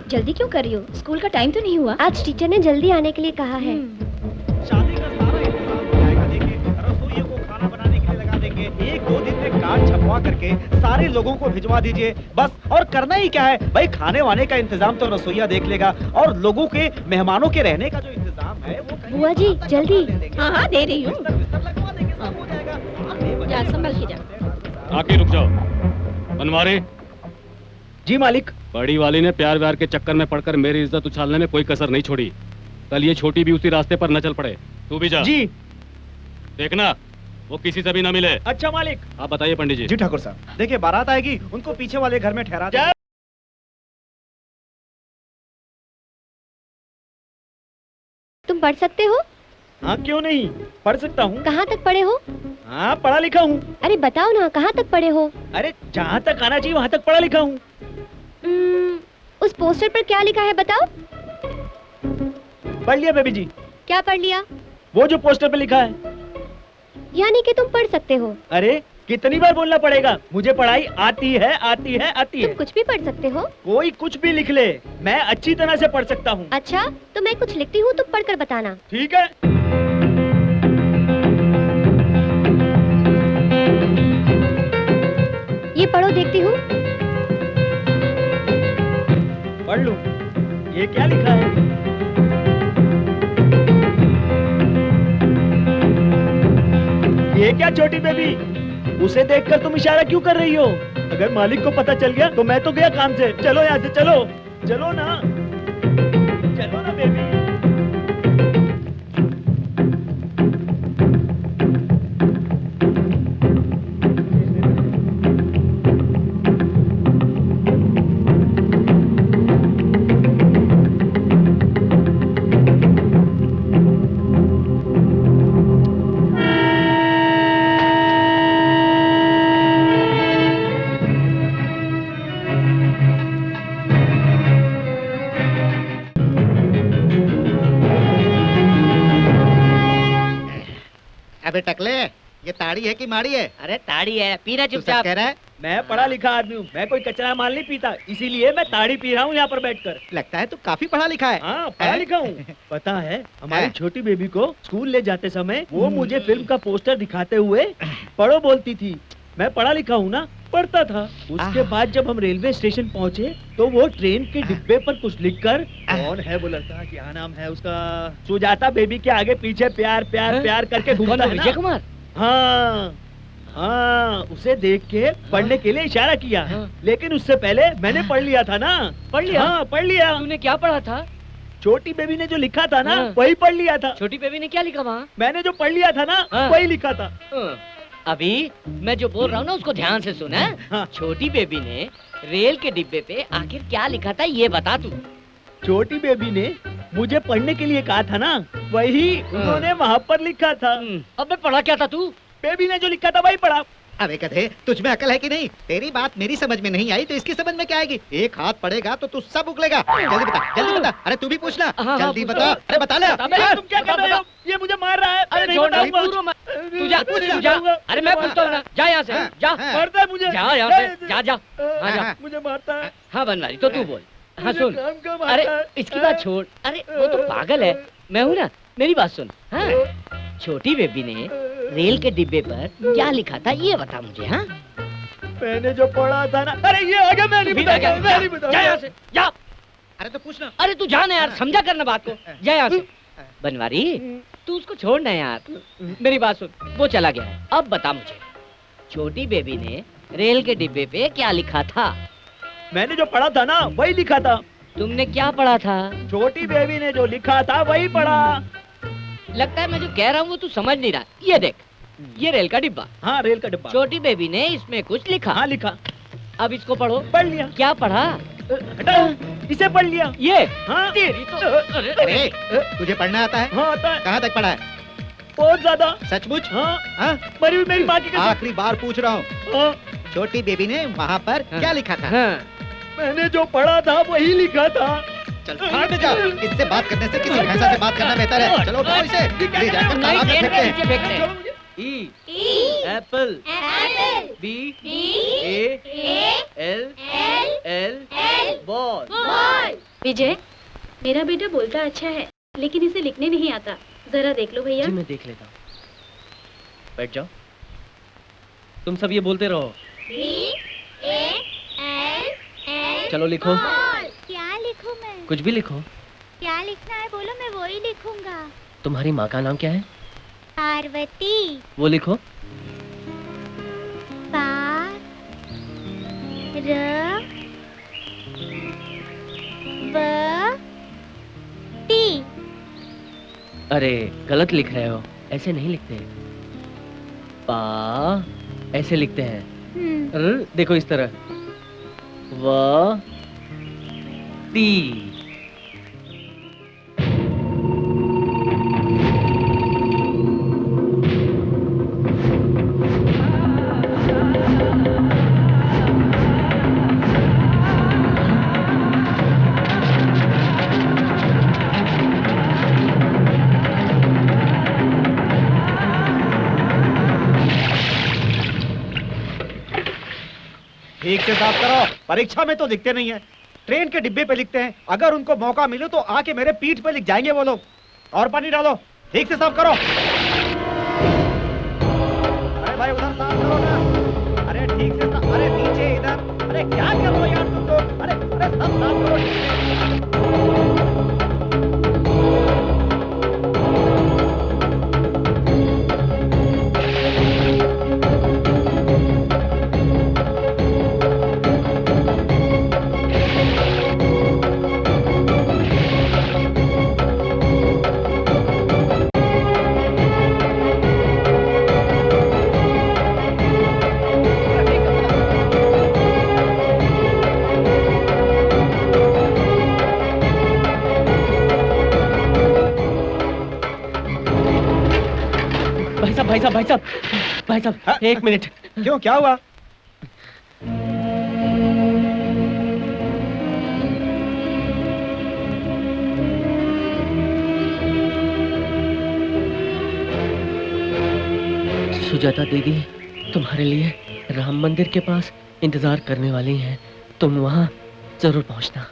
Speaker 10: जल्दी क्यों कर रही हो? स्कूल का टाइम तो नहीं हुआ?
Speaker 9: आज टीचर ने जल्दी आने के लिए कहा है।
Speaker 5: शादी का सारा इंतजाम हो जाएगा। देखिए, रसोइयों को खाना बनाने के लिए लगा देंगे। 1-2 दिन में कार्ड छपवा करके सारे लोगों को भिजवा दीजिए बस। और करना ही क्या है भाई, खाने वाने का इंतजाम तो रसोइया देख लेगा, और लोगों के मेहमानों के रहने का जो इंतजाम है वो
Speaker 9: बुआ जी जल्दी।
Speaker 14: हाँ दे रही हूँ। जा संभल के जा।
Speaker 4: आके रुक जाओ। बनवारे।
Speaker 5: जी मालिक।
Speaker 4: बड़ी वाली ने प्यार व्यार के चक्कर में पड़कर मेरी इज्जत उछालने में कोई कसर नहीं छोड़ी। कल ये छोटी भी उसी रास्ते पर न चल पड़े। तू भी जा।
Speaker 5: जी।
Speaker 4: देखना वो किसी से भी न मिले।
Speaker 5: अच्छा मालिक।
Speaker 4: आप बताइए पंडित जी।
Speaker 5: जी ठाकुर साहब, देखिए बारात आएगी, उनको पीछे वाले घर में ठहरा दे।
Speaker 9: तुम पढ़ सकते हो?
Speaker 5: हाँ क्यों नहीं, पढ़ सकता हूँ।
Speaker 9: कहाँ तक पढ़े हो?
Speaker 5: हाँ पढ़ा लिखा हूँ।
Speaker 9: अरे बताओ ना, कहाँ तक पढ़े हो?
Speaker 5: अरे जहाँ तक आना चाहिए वहाँ तक पढ़ा लिखा हूँ।
Speaker 9: उस पोस्टर पर क्या लिखा है बताओ?
Speaker 5: पढ़ लिया बेबी जी।
Speaker 9: क्या पढ़ लिया?
Speaker 5: वो जो पोस्टर पे लिखा है।
Speaker 9: यानी कि तुम पढ़ सकते हो?
Speaker 5: अरे कितनी बार बोलना पढ़ेगा, मुझे पढ़ाई आती है आती है आती है।
Speaker 9: तुम कुछ भी पढ़ सकते हो?
Speaker 5: कोई कुछ भी लिख ले, मैं अच्छी तरह से पढ़ सकता हूँ।
Speaker 9: अच्छा तो मैं कुछ लिखती हूँ, तुम पढ़कर बताना।
Speaker 5: ठीक है।
Speaker 9: ये पढ़ो, देखती हूँ।
Speaker 5: पढ़ लो। ये क्या लिखा है? ये क्या छोटी बेबी, उसे देखकर तुम इशारा क्यों कर रही हो? अगर मालिक को पता चल गया तो मैं तो गया काम से। चलो यहाँ से, चलो चलो ना, चलो ना बेबी।
Speaker 11: अबे टकले, ये ताड़ी है कि माड़ी है?
Speaker 12: अरे ताड़ी है, पीना
Speaker 11: तू
Speaker 12: चुपचाप।
Speaker 11: सच कह रहा है?
Speaker 5: मैं पढ़ा लिखा आदमी हूँ, मैं कोई कचरा माल नहीं पीता, इसीलिए मैं ताड़ी पी रहा हूँ यहाँ पर बैठकर।
Speaker 11: लगता है तू काफी पढ़ा लिखा है।
Speaker 5: हाँ पढ़ा लिखा हूँ। पता है हमारी छोटी बेबी को स्कूल ले जाते समय वो मुझे फिल्म का पोस्टर दिखाते हुए पढ़ो बोलती थी। मैं पढ़ा लिखा हूँ ना, पढ़ता था। उसके बाद जब हम रेलवे स्टेशन पहुँचे तो वो ट्रेन के डिब्बे पर कुछ लिखकर, कौन है वो लड़का, क्या नाम है उसका, सुजाता बेबी के आगे पीछे प्यार प्यार प्यार करके घूमता है ना।
Speaker 12: विजय कुमार।
Speaker 5: हाँ हाँ, उसे देख के पढ़ने के लिए इशारा किया। लेकिन उससे पहले मैंने पढ़ लिया था ना।
Speaker 12: पढ़ लिया?
Speaker 5: हाँ पढ़ लिया।
Speaker 12: तूने क्या पढ़ा था?
Speaker 5: छोटी बेबी ने जो लिखा था ना वही पढ़ लिया था।
Speaker 12: छोटी बेबी ने क्या लिखा वहाँ?
Speaker 5: मैंने जो पढ़ लिया था ना वही लिखा था।
Speaker 12: अभी मैं जो बोल रहा हूँ ना उसको ध्यान से सुन। हाँ? छोटी बेबी ने रेल के डिब्बे पे आखिर क्या लिखा था ये बता तू।
Speaker 5: छोटी बेबी ने मुझे पढ़ने के लिए कहा था ना, वही उन्होंने वहाँ पर लिखा था।
Speaker 12: अबे पढ़ा क्या था तू?
Speaker 5: बेबी ने जो लिखा था वही पढ़ा।
Speaker 11: अबे कधे, तुझ में अकल है कि नहीं? तेरी बात मेरी समझ में नहीं आई तो इसकी समझ में क्या आएगी? एक हाथ पड़ेगा तो तू सब उगलेगा। जल्दी बता, जल्दी बता। अरे तू भी पूछना। जल्दी बता। अरे बता ले।
Speaker 5: तुम क्या कर रहे हो? ये मुझे मार रहा है।
Speaker 12: अरे
Speaker 5: नहीं बताऊंगा।
Speaker 15: तू जा अरे मैं पूछता हूँ ना, जा यहाँ से जा,
Speaker 3: मारता है मुझे,
Speaker 15: जा यहाँ से, जा जा, हाँ जा,
Speaker 3: मुझे मारता है।
Speaker 15: हाँ बनवारी तो तू बोल, हाँ सुन,
Speaker 3: राम का मारता
Speaker 15: अरे
Speaker 3: है।
Speaker 15: इसकी बात छोड़, अरे वो तो पागल है, मैं हूँ ना, मेरी बात सुन। हाँ छोटी बेबी ने रेल के डिब्बे पर क्या लिखा था ये बता मुझे। हाँ
Speaker 3: मैंने जो पढ़ा था ना, अरे ये आगे मैं नहीं बताऊंगा, मैं नहीं
Speaker 15: जा यहाँ से, जा।
Speaker 3: अरे तो पूछना,
Speaker 15: अरे तू जाना यार, समझा करना बात को, जा यहाँ से। बनवारी तू उसको छोड़ना यार, मेरी बात सुन, वो चला गया है, अब बता मुझे छोटी बेबी ने रेल के डिब्बे पे क्या लिखा था।
Speaker 3: मैंने जो पढ़ा था ना वही लिखा था।
Speaker 15: तुमने क्या पढ़ा था?
Speaker 3: छोटी बेबी ने जो लिखा था वही पढ़ा।
Speaker 15: लगता है मैं जो कह रहा हूँ वो तू समझ नहीं रहा। ये देख, ये रेल का डिब्बा।
Speaker 3: हाँ रेल का डिब्बा।
Speaker 15: छोटी बेबी ने इसमें कुछ लिखा।
Speaker 3: हाँ लिखा।
Speaker 15: अब इसको पढ़ो।
Speaker 3: पढ़ लिया।
Speaker 15: क्या पढ़ा?
Speaker 3: इसे पढ़ लिया।
Speaker 15: ये
Speaker 3: हाँ
Speaker 15: तेरी तो
Speaker 11: अरे तुझे पढ़ना आता है?
Speaker 3: हाँ आता है।
Speaker 11: कहाँ तक पढ़ा है?
Speaker 3: बहुत ज्यादा।
Speaker 11: सचमुच?
Speaker 3: हाँ
Speaker 11: हाँ?
Speaker 3: मेरी माँ की
Speaker 11: आखिरी बार पूछ रहा हूँ।
Speaker 3: हाँ?
Speaker 11: छोटी बेबी ने वहाँ पर क्या लिखा था?
Speaker 15: हाँ।
Speaker 3: मैंने जो पढ़ा था वही लिखा था।
Speaker 11: चल भाग जा, इससे बात करने से किसी भैंसा से बात करना बेहतर है। चलो उठाओ इसे, ले जाकर तालाब में फेंकते हैं।
Speaker 1: E apple B A L ball.
Speaker 14: Vijay, मेरा बेटा बोलता अच्छा है लेकिन इसे लिखने नहीं आता, जरा देख लो भैया।
Speaker 1: जी मैं देख लेता हूँ। बैठ जाओ, तुम सब ये बोलते रहो। चलो लिखो।
Speaker 2: क्या लिखूं मैं?
Speaker 1: कुछ भी लिखो।
Speaker 2: क्या लिखना है बोलो, मैं वो ही लिखूंगा।
Speaker 1: तुम्हारी माँ का नाम क्या है?
Speaker 2: पार्वती।
Speaker 1: वो लिखो।
Speaker 2: टी।
Speaker 1: अरे गलत लिख रहे हो, ऐसे नहीं लिखते। पा ऐसे लिखते हैं। देखो इस तरह। व ती।
Speaker 5: ठीक से साफ करो, परीक्षा में तो लिखते नहीं है, ट्रेन के डिब्बे पे लिखते हैं। अगर उनको मौका मिले तो आके मेरे पीठ पे लिख जाएंगे वो लोग। और पानी डालो, ठीक से साफ करो। अरे भाई उधर साफ करो ना। अरे ठीक से साफ, अरे नीचे इधर। अरे क्या कर रहे हो यार तुम लोग? अरे सब साफ करो ठीक से।
Speaker 1: भाई साहब एक मिनट।
Speaker 5: क्यों, क्या हुआ?
Speaker 1: सुजाता दीदी तुम्हारे लिए राम मंदिर के पास इंतजार करने वाली हैं, तुम वहाँ जरूर पहुँचना।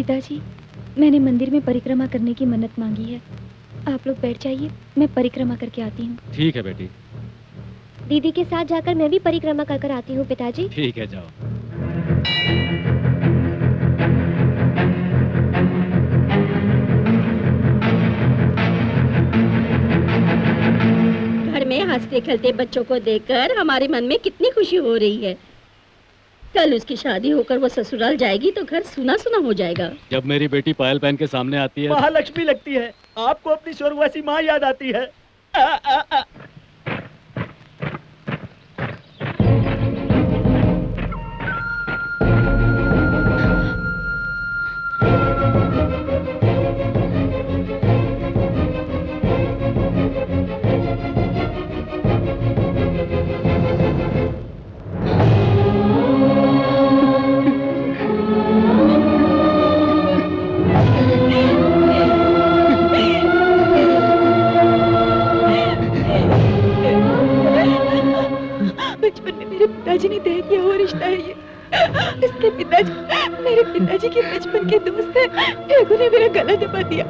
Speaker 13: पिताजी, मैंने मंदिर में परिक्रमा करने की मन्नत मांगी है। आप लोग बैठ जाइए, मैं परिक्रमा करके आती हूँ।
Speaker 4: ठीक है बेटी।
Speaker 9: दीदी के साथ जाकर मैं भी परिक्रमा कर आती हूँ पिताजी।
Speaker 4: ठीक है, जाओ।
Speaker 14: घर में हंसते खेलते बच्चों को देखकर हमारे मन में कितनी खुशी हो रही है। कल उसकी शादी होकर वो ससुराल जाएगी तो घर सुना सुना हो जाएगा।
Speaker 4: जब मेरी बेटी पायल पहन के सामने आती है,
Speaker 3: महालक्ष्मी लगती है। आपको अपनी स्वर्गवासी माँ याद आती है।
Speaker 13: बचपन में मेरे पिताजी ने तय किया हुआ रिश्ता है ये। इसके पिताजी मेरे पिताजी के बचपन के दोस्त हैं। रघु ने मेरा गला दबा दिया।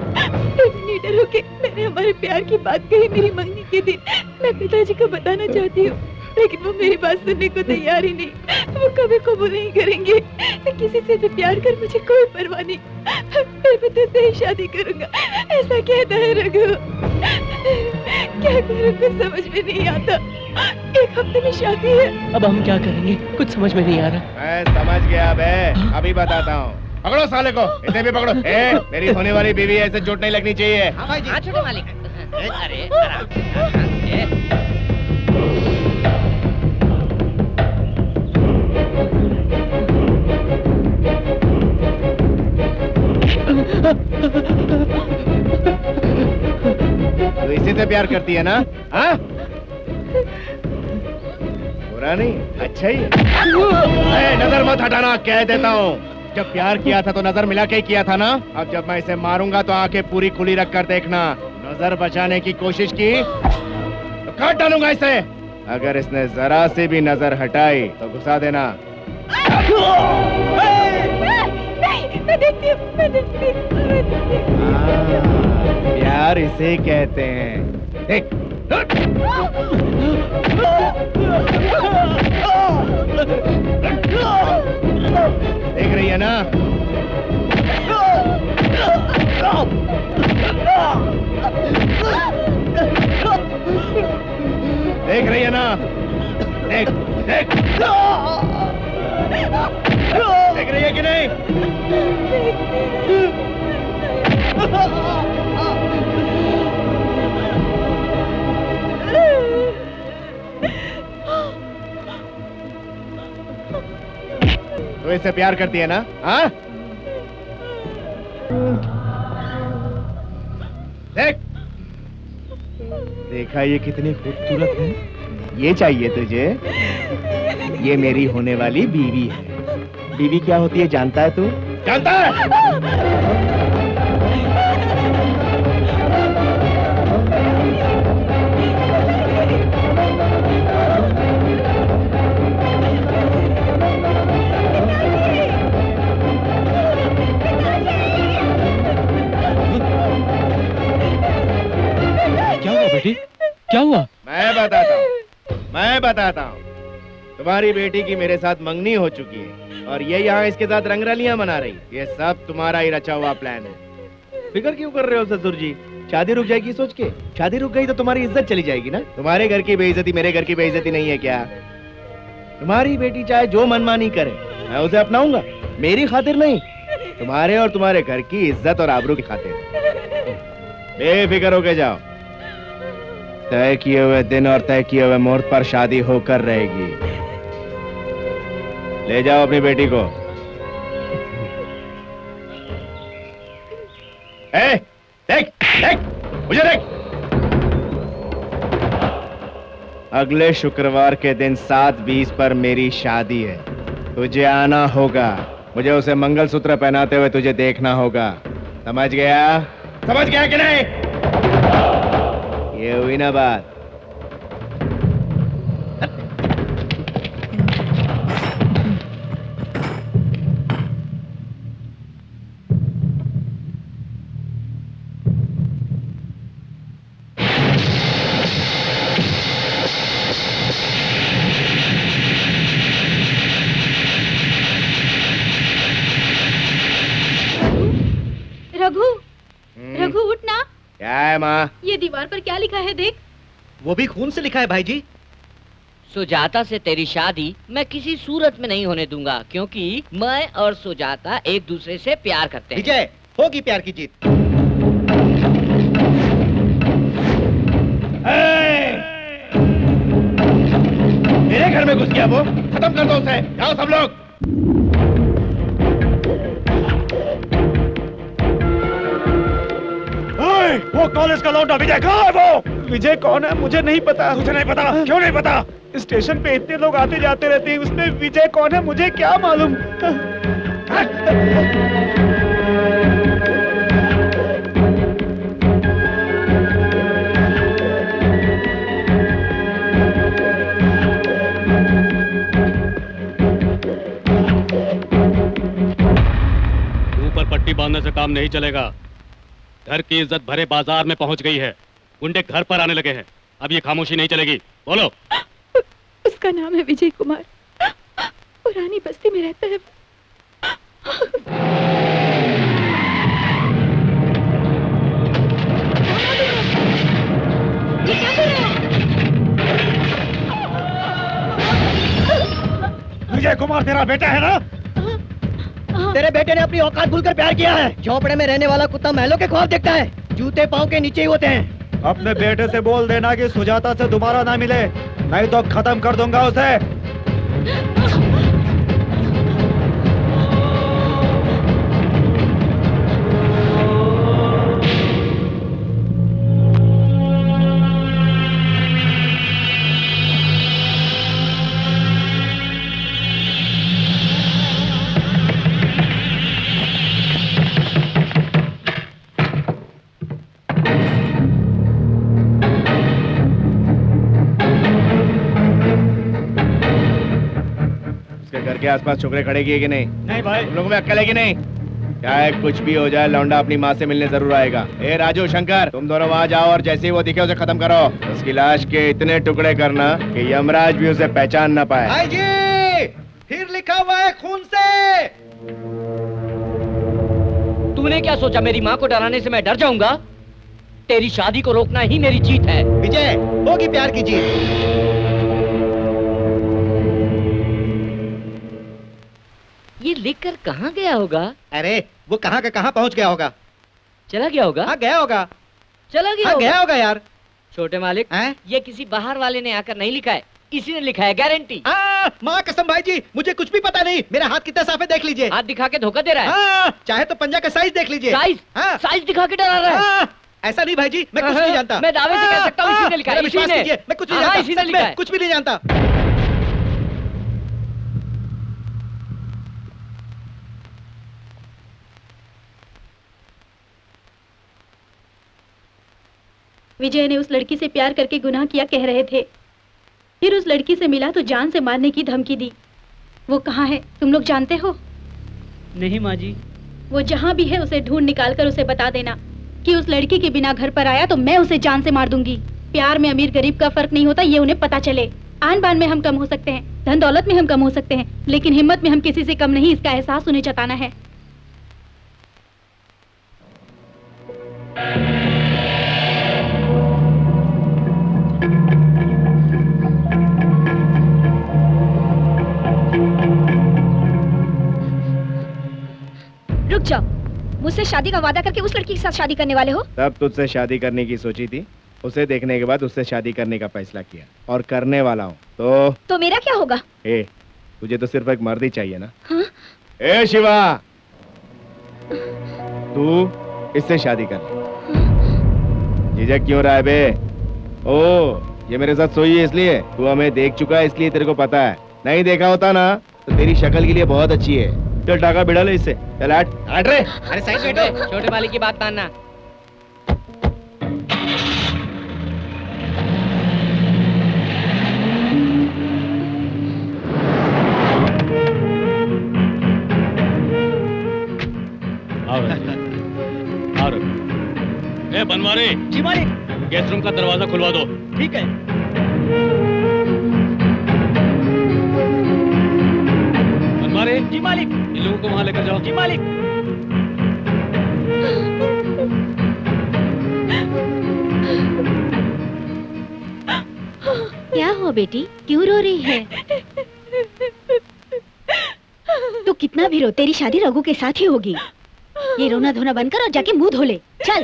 Speaker 13: फिर निडर होके मैंने हमारे प्यार की बात कही मेरी मंगनी के दिन। मैं पिताजी को बताना चाहती हूँ, लेकिन वो मेरी बात सुनने को तैयार ही नहीं। वो कभी कबूल नहीं करेंगे। किसी से भी प्यार कर, मुझे कोई परवाह नहीं। फिर मैं तुझसे ही शादी करूंगा, ऐसा कहता है रघु। क्या करूं कुछ समझ में नहीं आता। एक हफ्ते में शादी है।
Speaker 1: अब हम क्या करेंगे, कुछ समझ में नहीं आ रहा।
Speaker 16: मैं समझ गया बे, अभी बताता हूँ। पकड़ो साले को, इसे भी पकड़ो। मेरी होने वाली बीवी है, इसे चोट नहीं लगनी चाहिए।
Speaker 15: हाँ भाई जी। हाँ छोटे मालिक। अरे आराम से।
Speaker 16: तो इसी से प्यार करती है ना? हाँ? बुरा नहीं, अच्छा ही है। नजर मत हटाना, कह देता हूँ। जब प्यार किया था तो नजर मिला के ही किया था ना। अब जब मैं इसे मारूंगा तो आंखें पूरी खुली रख कर देखना। नजर बचाने की कोशिश की तो काट डालूंगा इसे। अगर इसने जरा से भी नजर हटाई तो घुसा देना।
Speaker 13: मैं देखती हूँ, मैं देखती हूँ।
Speaker 16: प्यार इसे कहते हैं। देख। देख रही है ना? देख रही है ना? देख देख देख रही है कि नहीं? तो इससे प्यार करती है ना? हाँ? देख, देखा ये कितनी खूबसूरत है? ये चाहिए तुझे? ये मेरी होने वाली बीवी है। बीवी क्या होती है जानता है तू? जानता है?
Speaker 4: क्या हुआ बेटी? क्या हुआ?
Speaker 16: मैं बताता हूँ। तुम्हारी बेटी की मेरे साथ मंगनी हो चुकी है और ये यहाँ इसके साथ रंगरलियां मना रही। ये सब तुम्हारा ही रचा हुआ प्लान है। फिक्र क्यों कर रहे हो ससुर जी? शादी रुक जाएगी सोच के? शादी रुक गई तो तुम्हारी इज्जत चली जाएगी ना। तुम्हारे घर की बेइज्जती मेरे घर की बेइज्जती नहीं है क्या? तुम्हारी बेटी चाहे जो मनमानी करे, मैं उसे अपनाऊंगा। मेरी खातिर नहीं, तुम्हारे और तुम्हारे घर की इज्जत और आबरू की खातिर। बेफिक्र होके जाओ। तय किए हुए दिन और तय किए हुए मुहूर्त पर शादी होकर रहेगी। ले जाओ अपनी बेटी को। देख देख मुझे देख। अगले शुक्रवार के दिन 7:20 पर मेरी शादी है। तुझे आना होगा। मुझे उसे मंगलसूत्र पहनाते हुए तुझे देखना होगा। समझ गया? समझ गया कि नहीं? ये हुई ना बात। माँ।
Speaker 14: ये दीवार पर क्या लिखा है देख।
Speaker 5: वो भी खून से लिखा है भाई जी।
Speaker 15: सुजाता से तेरी शादी मैं किसी सूरत में नहीं होने दूंगा, क्योंकि मैं और सुजाता एक दूसरे से प्यार करते हैं।
Speaker 5: विजय, होगी प्यार की जीत।
Speaker 16: मेरे घर में घुस गया वो, खत्म कर दो उसे। जाओ सब लोग।
Speaker 5: वो कॉलेज का लौंडा विजय कहाँ है वो? विजय कौन है मुझे नहीं पता।
Speaker 16: तुझे नहीं पता? क्यों नहीं पता?
Speaker 5: स्टेशन पे इतने लोग आते जाते रहते हैं, उसमें विजय कौन है मुझे क्या मालूम।
Speaker 4: ऊपर पट्टी बांधने से काम नहीं चलेगा। घर की इज्जत भरे बाजार में पहुंच गई है, गुंडे घर पर आने लगे हैं। अब ये खामोशी नहीं चलेगी। बोलो।
Speaker 13: उसका नाम है विजय कुमार, पुरानी बस्ती में रहता है।
Speaker 2: ये क्या कर रहे हो?
Speaker 5: विजय कुमार तेरा बेटा है ना?
Speaker 8: तेरे बेटे ने अपनी औकात भूलकर प्यार किया है। झोपड़े में रहने वाला कुत्ता महलों के ख्वाब देखता है, जूते पांव के नीचे ही होते हैं।
Speaker 5: अपने बेटे से बोल देना कि सुजाता से दोबारा ना मिले, नहीं तो खत्म कर दूंगा उसे।
Speaker 16: घर के आसपास छोकरे खड़े किए कि नहीं?
Speaker 5: नहीं भाई।
Speaker 16: तुम लोगों में अक्ल है कि नहीं? चाहे कुछ भी हो जाए, लौंडा अपनी माँ से मिलने जरूर आएगा। ए राजू, शंकर, तुम दोनों वहाँ जाओ और जैसे ही वो दिखे उसे खत्म करो। उसकी लाश के इतने टुकड़े करना कि यमराज भी उसे पहचान ना पाए।
Speaker 5: भाई जी, फिर लिखा हुआ है खून से।
Speaker 15: तूने क्या सोचा मेरी माँ को डराने से मैं डर जाऊंगा? तेरी शादी को रोकना ही मेरी जीत है।
Speaker 5: विजय, होगी प्यार की जीत।
Speaker 15: ये लिखकर कहाँ गया होगा?
Speaker 5: अरे वो कहाँ का कहाँ पहुँच गया होगा।
Speaker 15: चला गया होगा?
Speaker 5: हाँ गया होगा।
Speaker 15: चला गया
Speaker 5: हाँ,
Speaker 15: होगा?
Speaker 5: गया होगा यार।
Speaker 15: छोटे मालिक, ये किसी बाहर वाले ने आकर नहीं लिखा है, इसी ने लिखा है, गारंटी।
Speaker 5: माँ कसम भाई जी, मुझे कुछ भी पता नहीं। मेरा हाथ कितना साफ है देख लीजिए।
Speaker 15: हाथ दिखा के धोखा दे रहा है।
Speaker 5: चाहे तो पंजा का साइज देख लीजिए।
Speaker 15: साइज? साइज दिखा के डरा रहा है।
Speaker 5: ऐसा नहीं भाई जी, मैं कुछ नहीं जानता।
Speaker 15: मैं दावे से कह सकता हूँ इसी ने लिखा है।
Speaker 5: विश्वास कीजिए, मैं कुछ नहीं जानता।
Speaker 15: इसी ने लिखा है।
Speaker 5: कुछ भी नहीं जानता।
Speaker 14: विजय ने उस लड़की से प्यार करके गुनाह किया कह रहे थे, फिर उस लड़की से मिला तो जान से मारने की धमकी दी। वो कहाँ है तुम लोग जानते हो?
Speaker 12: नहीं माँ जी।
Speaker 14: वो जहाँ भी है उसे ढूंढ निकाल कर उसे बता देना कि उस लड़की के बिना घर पर आया तो मैं उसे जान से मार दूंगी। प्यार में अमीर गरीब का फर्क नहीं होता, ये उन्हें पता चले। आन बान में हम कम हो सकते हैं, धन दौलत में हम कम हो सकते हैं, लेकिन हिम्मत में हम किसी से कम नहीं, इसका एहसास उन्हें जताना है।
Speaker 10: रुक जाओ, मुझसे शादी का वादा करके उस लड़की के साथ शादी करने वाले हो?
Speaker 16: तब तुझसे शादी करने की सोची थी, उसे देखने के बाद उससे शादी करने का फैसला किया और करने वाला हूँ। तो
Speaker 10: मेरा क्या होगा?
Speaker 16: ए, तुझे तो सिर्फ एक मर्द ही चाहिए ना?
Speaker 10: हाँ?
Speaker 16: ए शिवा, तू इससे शादी कर ले। झिझक क्यों रहा है बे? ओ, ये मेरे साथ सोई है इसलिए? तू हमें देख चुका है इसलिए तेरे को पता है। नहीं देखा होता ना तो तेरी शक्ल के लिए बहुत अच्छी है। चल टाका बिड़ा ले इससे। चल हट रे।
Speaker 15: अरे साइड बैठो, छोटे मालिक की बात मानना।
Speaker 4: ए बनवारी।
Speaker 12: जी मालिक।
Speaker 4: गेस्ट रूम का दरवाजा खुलवा दो।
Speaker 12: ठीक है।
Speaker 4: बनवारी।
Speaker 12: जी मालिक।
Speaker 4: इन लोगों को वहां लेकर जाओ।
Speaker 12: जी मालिक।
Speaker 14: क्या हुआ बेटी, क्यों रो रही है? तू कितना भी रो, तेरी शादी रघु के साथ ही होगी। ये रोना धोना बंद कर और जाके मुंह धो ले, चल।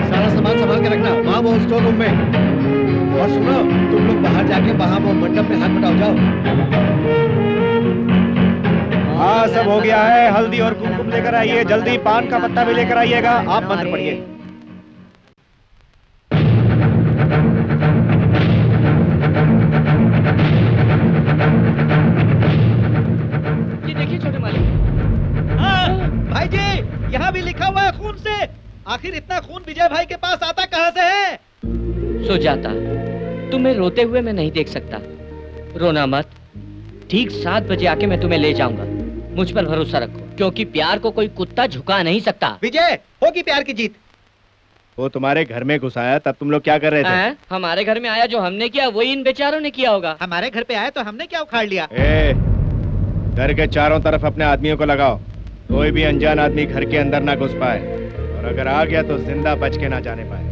Speaker 6: सारा सामान संभाल के रखना, वहाँ वो स्टोर रूम में। और सुनो, तुम लोग बाहर जाके वहाँ वो मंडप में हाथ बटाओ जाओ।
Speaker 5: हाँ, सब हो गया है। हल्दी और कुमकुम लेकर आइए, जल्दी पान का पत्ता भी लेकर आइएगा। आप मंत्र पढ़िए।
Speaker 15: ये देखिए छोटे मालिक।
Speaker 3: भाई जी, यहाँ भी लिखा हुआ है खून से। आखिर इतना खून विजय भाई के पास आता कहाँ से है?
Speaker 15: सुजाता, तुम्हें रोते हुए मैं नहीं देख सकता। रोना मत। ठीक 7 बजे आके मैं तुम्हें ले जाऊंगा। मुझ पर भरोसा रखो, क्योंकि प्यार को कोई कुत्ता झुका नहीं सकता।
Speaker 3: विजय, होगी प्यार की जीत।
Speaker 16: वो तुम्हारे घर में घुसाया तब तुम लोग क्या कर रहे थे?
Speaker 15: हमारे घर में आया, जो हमने किया वही इन बेचारों ने किया होगा।
Speaker 3: हमारे घर पे आया तो हमने क्या उखाड़ लिया?
Speaker 16: घर के चारों तरफ अपने आदमियों को लगाओ। कोई भी अनजान आदमी घर के अंदर ना घुस पाए, और अगर आ गया तो जिंदा बच के ना जाने पाए।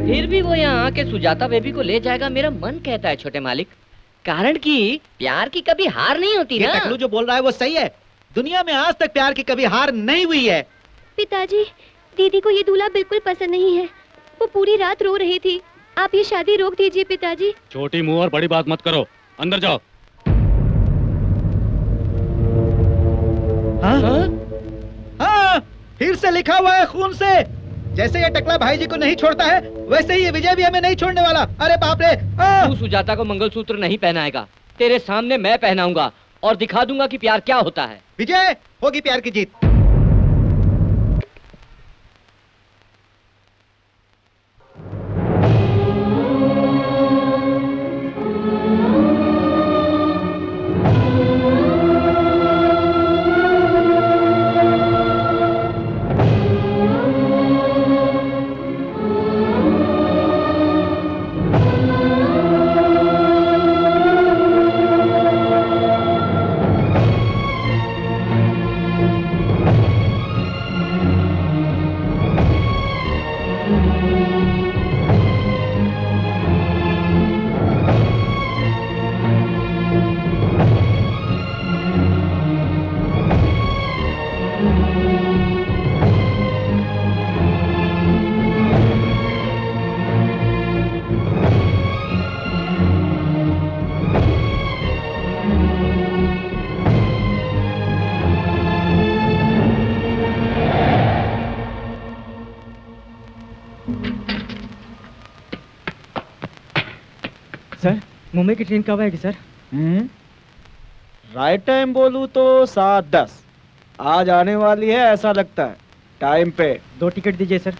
Speaker 15: फिर भी वो यहाँ आके सुजाता बेबी को ले जाएगा, मेरा मन कहता है छोटे मालिक। कारण कि प्यार की कभी हार नहीं होती ना।
Speaker 3: टकलू जो बोल रहा है वो सही है। दुनिया में आज तक प्यार की कभी हार नहीं हुई है।
Speaker 9: पिताजी, दीदी को ये दूल्हा बिल्कुल पसंद नहीं है। वो पूरी रात रो रही थी। आप ये शादी रोक दीजिए पिताजी।
Speaker 4: छोटी मुंह और बड़ी बात मत करो, अंदर जाओ।
Speaker 3: हाँ, फिर से लिखा हुआ है खून से। जैसे ये टकला भाई जी को नहीं छोड़ता है, वैसे ही ये विजय भी हमें नहीं छोड़ने वाला। अरे बाप रे!
Speaker 15: तू सुजाता को मंगलसूत्र नहीं पहनाएगा, तेरे सामने मैं पहनाऊंगा और दिखा दूंगा कि प्यार क्या होता है।
Speaker 3: विजय, होगी प्यार की जीत।
Speaker 7: सर, मुंबई की ट्रेन कब आएगी सर?
Speaker 5: राइट टाइम बोलूं तो 7:10 आज आने वाली है, ऐसा लगता है। टाइम पे
Speaker 7: 2 टिकट दीजिए सर।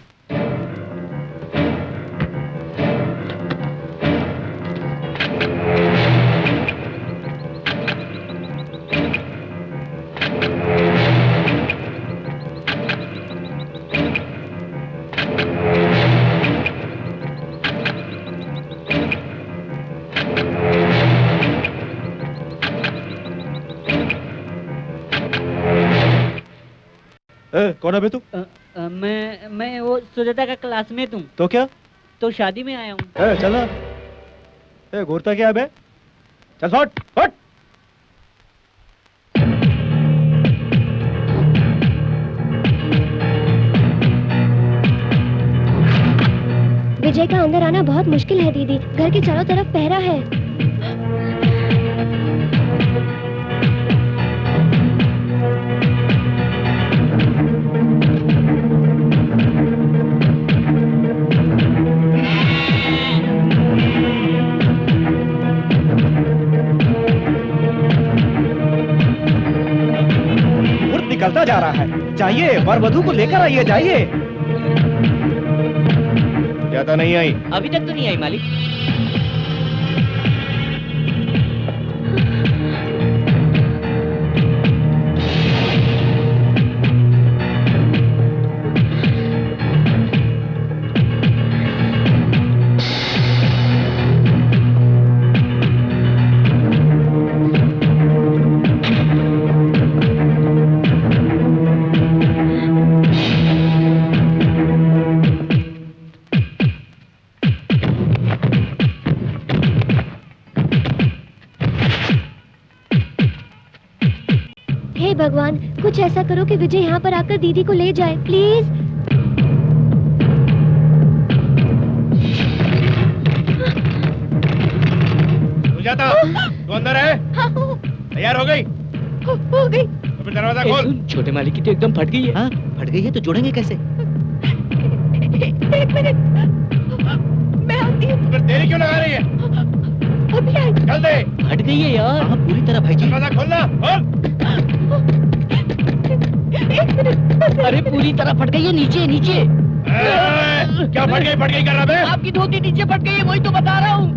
Speaker 5: कौन है बे तू?
Speaker 12: मैं वो सुजाता का क्लासमेट हूँ।
Speaker 5: तो क्या?
Speaker 12: तो शादी में आया हूँ।
Speaker 5: चल ना। घूरता क्या है बे? चल फट फट।
Speaker 9: विजय का अंदर आना बहुत मुश्किल है दीदी। घर के चारों तरफ पहरा है।
Speaker 5: निकलता जा रहा है। जाइए, वर वधू को लेकर आइए, जाइए।
Speaker 16: क्या तो नहीं आई?
Speaker 15: अभी तक तो नहीं आई मालिक।
Speaker 9: भगवान, कुछ ऐसा करो कि विजय यहाँ पर आकर दीदी को ले जाए, प्लीज।
Speaker 16: सुजाता, तू अंदर है? तैयार हो गई?
Speaker 13: हो गई।
Speaker 16: तो फिर दरवाजा खोल।
Speaker 15: छोटे मालिक की तो एकदम फट गई है।
Speaker 8: हाँ, फट गई है तो जोड़ेंगे कैसे?
Speaker 13: एक मिनट, मैं आती हूँ।
Speaker 16: फिर देरी क्यों लगा रही है?
Speaker 13: अभी आई।
Speaker 16: चल दे।
Speaker 15: फट गई है यार।
Speaker 8: हाँ, पूरी तरह भाई जी।
Speaker 16: दरवाजा खोलना, खोल।
Speaker 13: एक मिनट।
Speaker 15: अरे पूरी तरह फट गई है, नीचे नीचे।
Speaker 16: क्या फट गई कर रहा है?
Speaker 15: आपकी धोती नीचे फट गई है, वही तो बता रहा हूँ।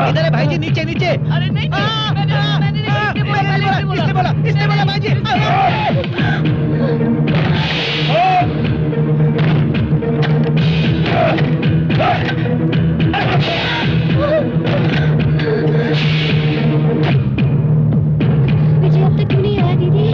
Speaker 8: इधर है भाई जी, नीचे नीचे।
Speaker 15: अरे नहीं,
Speaker 8: इसने बोला भाई जी।
Speaker 9: विजय अब तक क्यों नहीं आया दीदी?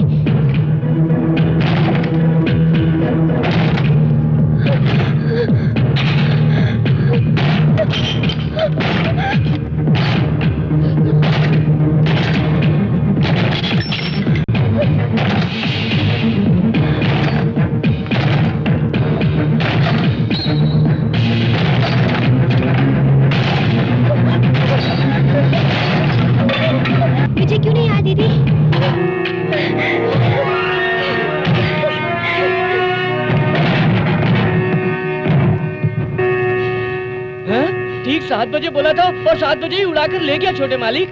Speaker 9: विजय क्यों नहीं आया दीदी?
Speaker 15: ठीक 7 बजे बोला था और 7 बजे ही उड़ाकर ले गया छोटे मालिक।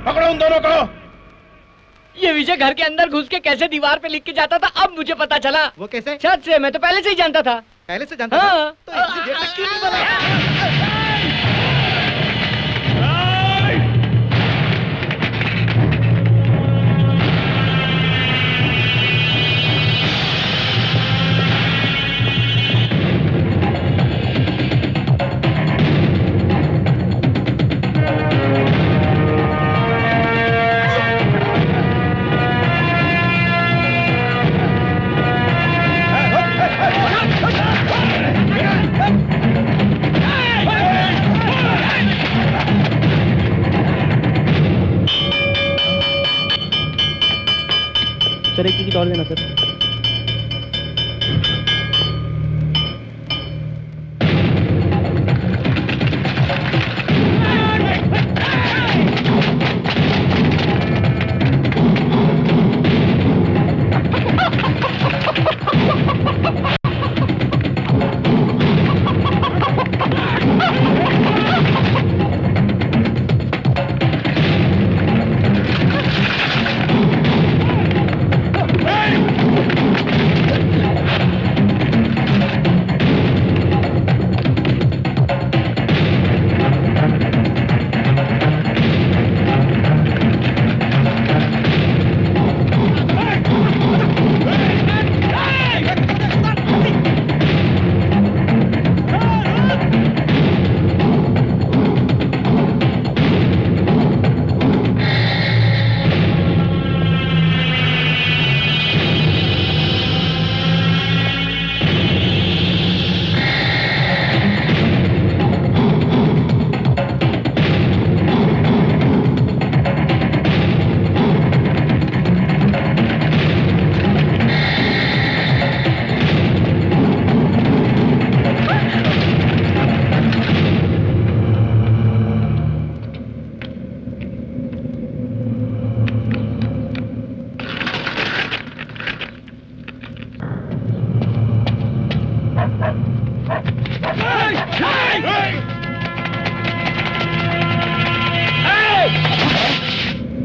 Speaker 16: पकड़ो उन दोनों को।
Speaker 15: ये विजय घर के अंदर घुस के कैसे दीवार पे लिख के जाता था, अब मुझे पता चला।
Speaker 8: वो कैसे?
Speaker 15: छत से। मैं तो पहले से ही जानता था।
Speaker 8: पहले से जानता
Speaker 15: हाँ।
Speaker 8: था? तो इतनी देर तक क्यों नहीं बोला?
Speaker 5: सर एक टिकट और देना सर।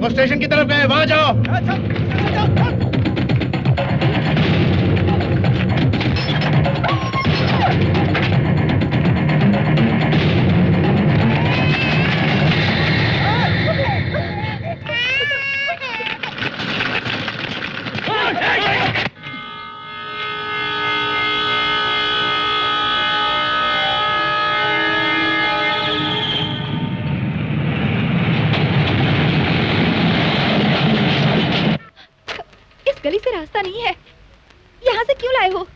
Speaker 16: वो स्टेशन की तरफ गए, वहां जाओ।
Speaker 13: गली से रास्ता नहीं है, यहाँ से क्यों लाए हो?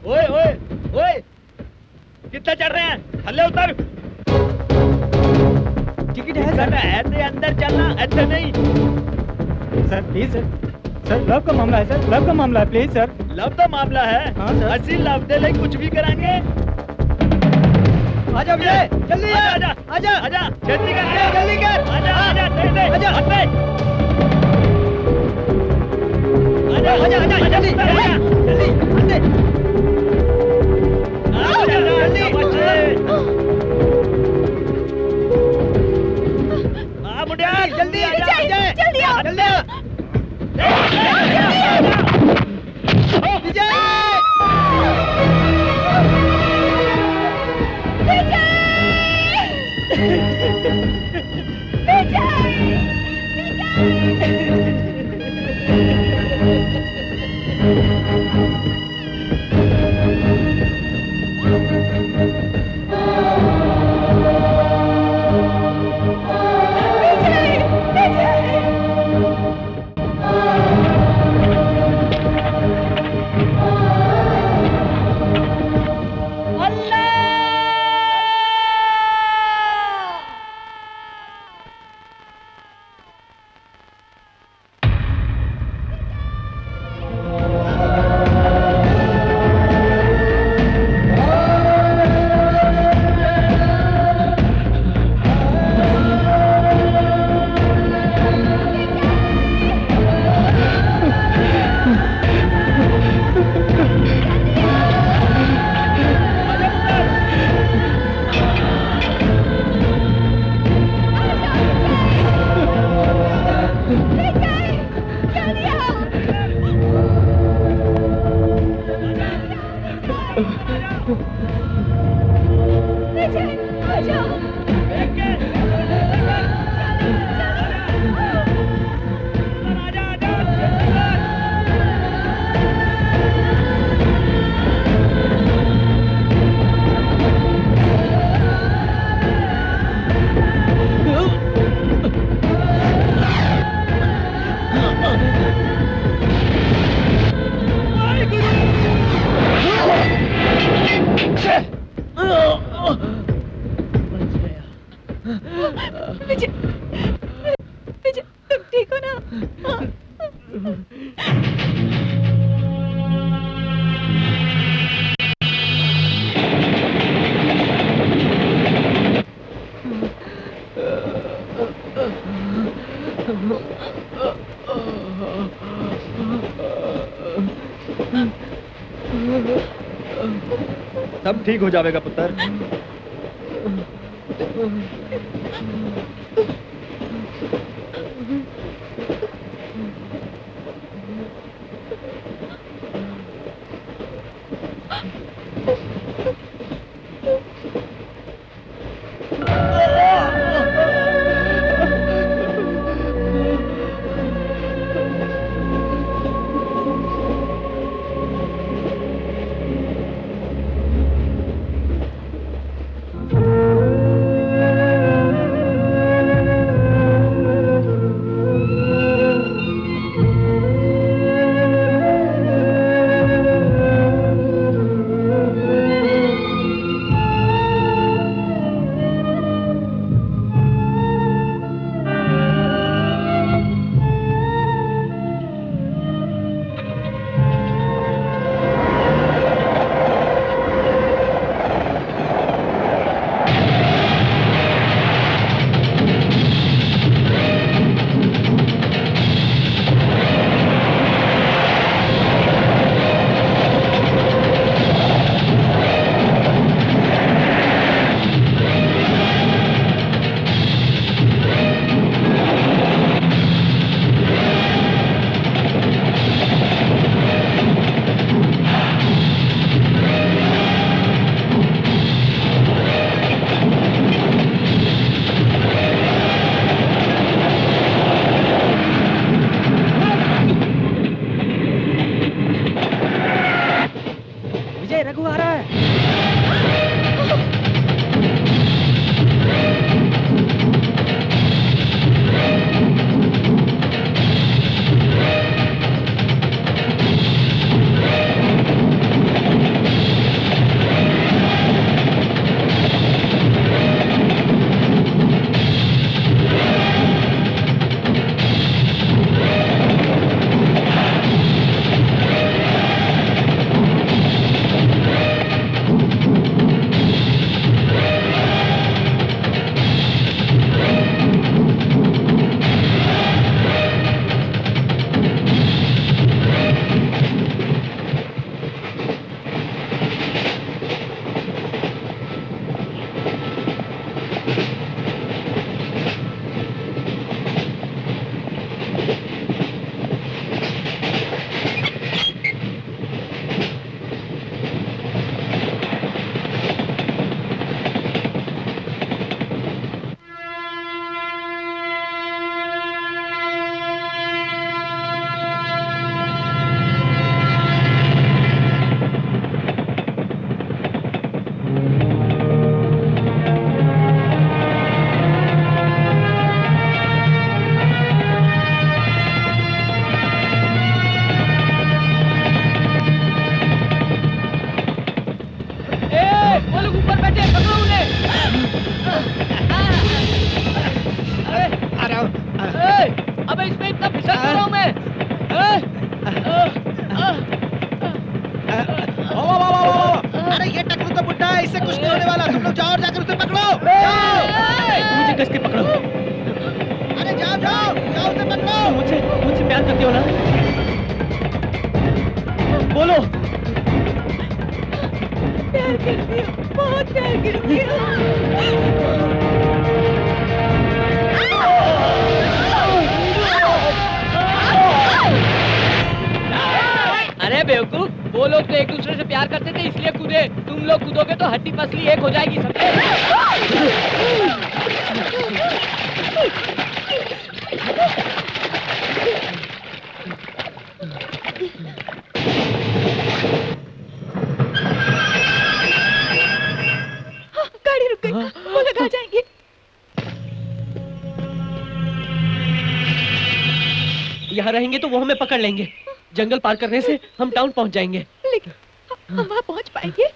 Speaker 3: ओए ओए ओए, कितना चढ़ रहे हैं? थल्ले उतर।
Speaker 7: टिकट है सर।
Speaker 3: ऐसे अंदर चलना, ऐसे नहीं।
Speaker 7: Sir please sir, sir love का मामला है सर, लव का मामला है, प्लीज सर।
Speaker 3: लव का मामला है?
Speaker 7: हाँ सर।
Speaker 3: असली लव दे ले, कुछ भी कराएंगे।
Speaker 7: आजा विजय, जल्दी
Speaker 3: आजा आजा आजा, जल्दी कर, जल्दी कर। आजा आजा, दे दे, आजा हाथ पे। आजा आजा आजा, जल्दी जल्दी जल्दी, आजा जल्दी। हाँ मुंडिया, जल्दी आजा, जल्दी आओ, जल्दी आओ।
Speaker 13: विजय, विजय, तुम ठीक हो ना?
Speaker 3: सब ठीक हो जाएगा पुत्र। कुछ नहीं होने वाला, तुम लोग जाओ और जाकर उसे पकड़ो। जाओ।
Speaker 1: मुझे कस के पकड़ो।
Speaker 3: अरे जाओ जाओ जाओ, उसे पकड़ो।
Speaker 1: मुझसे प्यार करते हो ना? बोलो।
Speaker 13: प्यार करती हूँ, बहुत प्यार करती हूँ।
Speaker 15: अरे बेवकूफ, वो लोग तो एक दूसरे से प्यार करते थे इसलिए कूदे, तुम लोग कूदोगे तो हड्डी पसली एक हो जाएगी सबसे।
Speaker 13: गाड़ी रुक गई, वो लोग आ जाएंगे।
Speaker 1: यहाँ रहेंगे तो वो हमें पकड़ लेंगे। जंगल पार करने से हम टाउन पहुंच जाएंगे।
Speaker 13: लेकिन हम वहाँ पहुँच पाएंगे?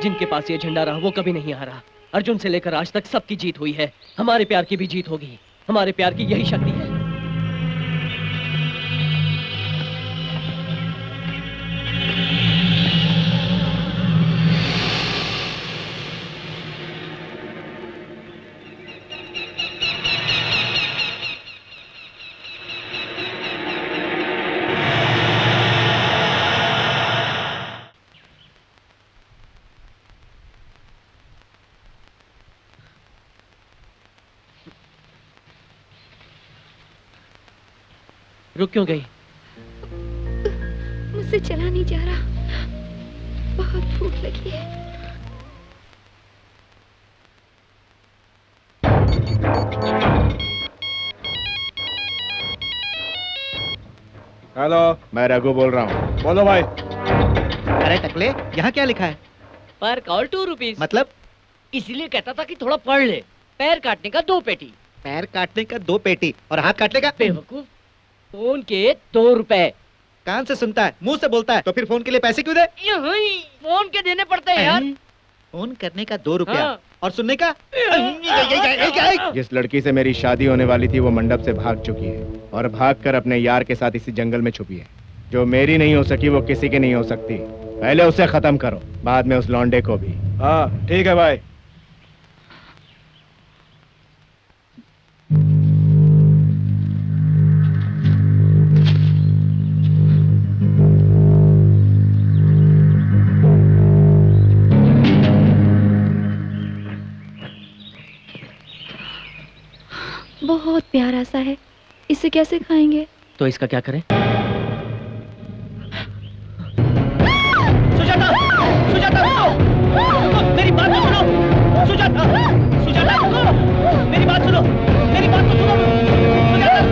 Speaker 1: जिनके पास ये झंडा रहा वो कभी नहीं हारा। अर्जुन से लेकर आज तक सबकी जीत हुई है। हमारे प्यार की भी जीत होगी। हमारे प्यार की यही शक्ति है। रुक क्यों गई?
Speaker 13: मुझसे चला नहीं जा रहा, बहुत भूख लगी है।
Speaker 5: हेलो,
Speaker 16: मैं रघु बोल रहा हूँ।
Speaker 5: बोलो भाई।
Speaker 8: अरे टकले, यहाँ क्या लिखा है?
Speaker 15: पर कॉल 2 रुपीज।
Speaker 8: मतलब?
Speaker 15: इसलिए कहता था कि थोड़ा पढ़ ले। पैर काटने का 2 पेटी।
Speaker 8: पैर काटने का 2 पेटी और हाथ काटने का?
Speaker 15: बेवकूफ, फोन के 2 रुपए।
Speaker 8: कान से सुनता है, मुंह से बोलता है, तो फिर फोन के लिए पैसे क्यों दे?
Speaker 15: फोन के देने पड़ते हैं यार।
Speaker 8: फोन करने का 2 रुपया
Speaker 15: हाँ।
Speaker 8: और सुनने का?
Speaker 16: जिस लड़की से मेरी शादी होने वाली थी वो मंडप से भाग चुकी है और भागकर अपने यार के साथ इसी जंगल में छुपी है। जो मेरी नहीं हो सकी वो किसी की नहीं हो सकती। पहले उसे खत्म करो, बाद में उस लौंडे को भी।
Speaker 5: हाँ ठीक है भाई।
Speaker 13: बहुत प्यारा सा है, इसे कैसे खाएंगे?
Speaker 1: तो इसका क्या करें?
Speaker 3: सुजाता, सुजाता रुको, मेरी बात तो सुनो। सुजाता, सुजाता रुको, मेरी बात सुनो, मेरी बात तो सुनो।
Speaker 5: सुजाता,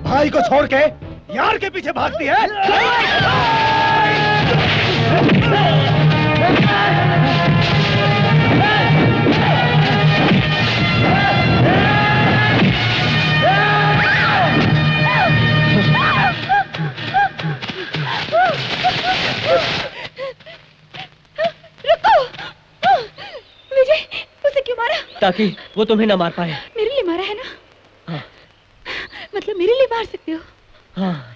Speaker 5: भाई को छोड़ के यार के पीछे भागती है।
Speaker 13: रुको! विजय, उसे क्यों मारा?
Speaker 1: ताकि वो तुम्हें ना मार पाए।
Speaker 13: मेरे लिए मारा है ना?
Speaker 1: हाँ।
Speaker 13: मतलब मेरे लिए मार सकते हो?
Speaker 1: हाँ।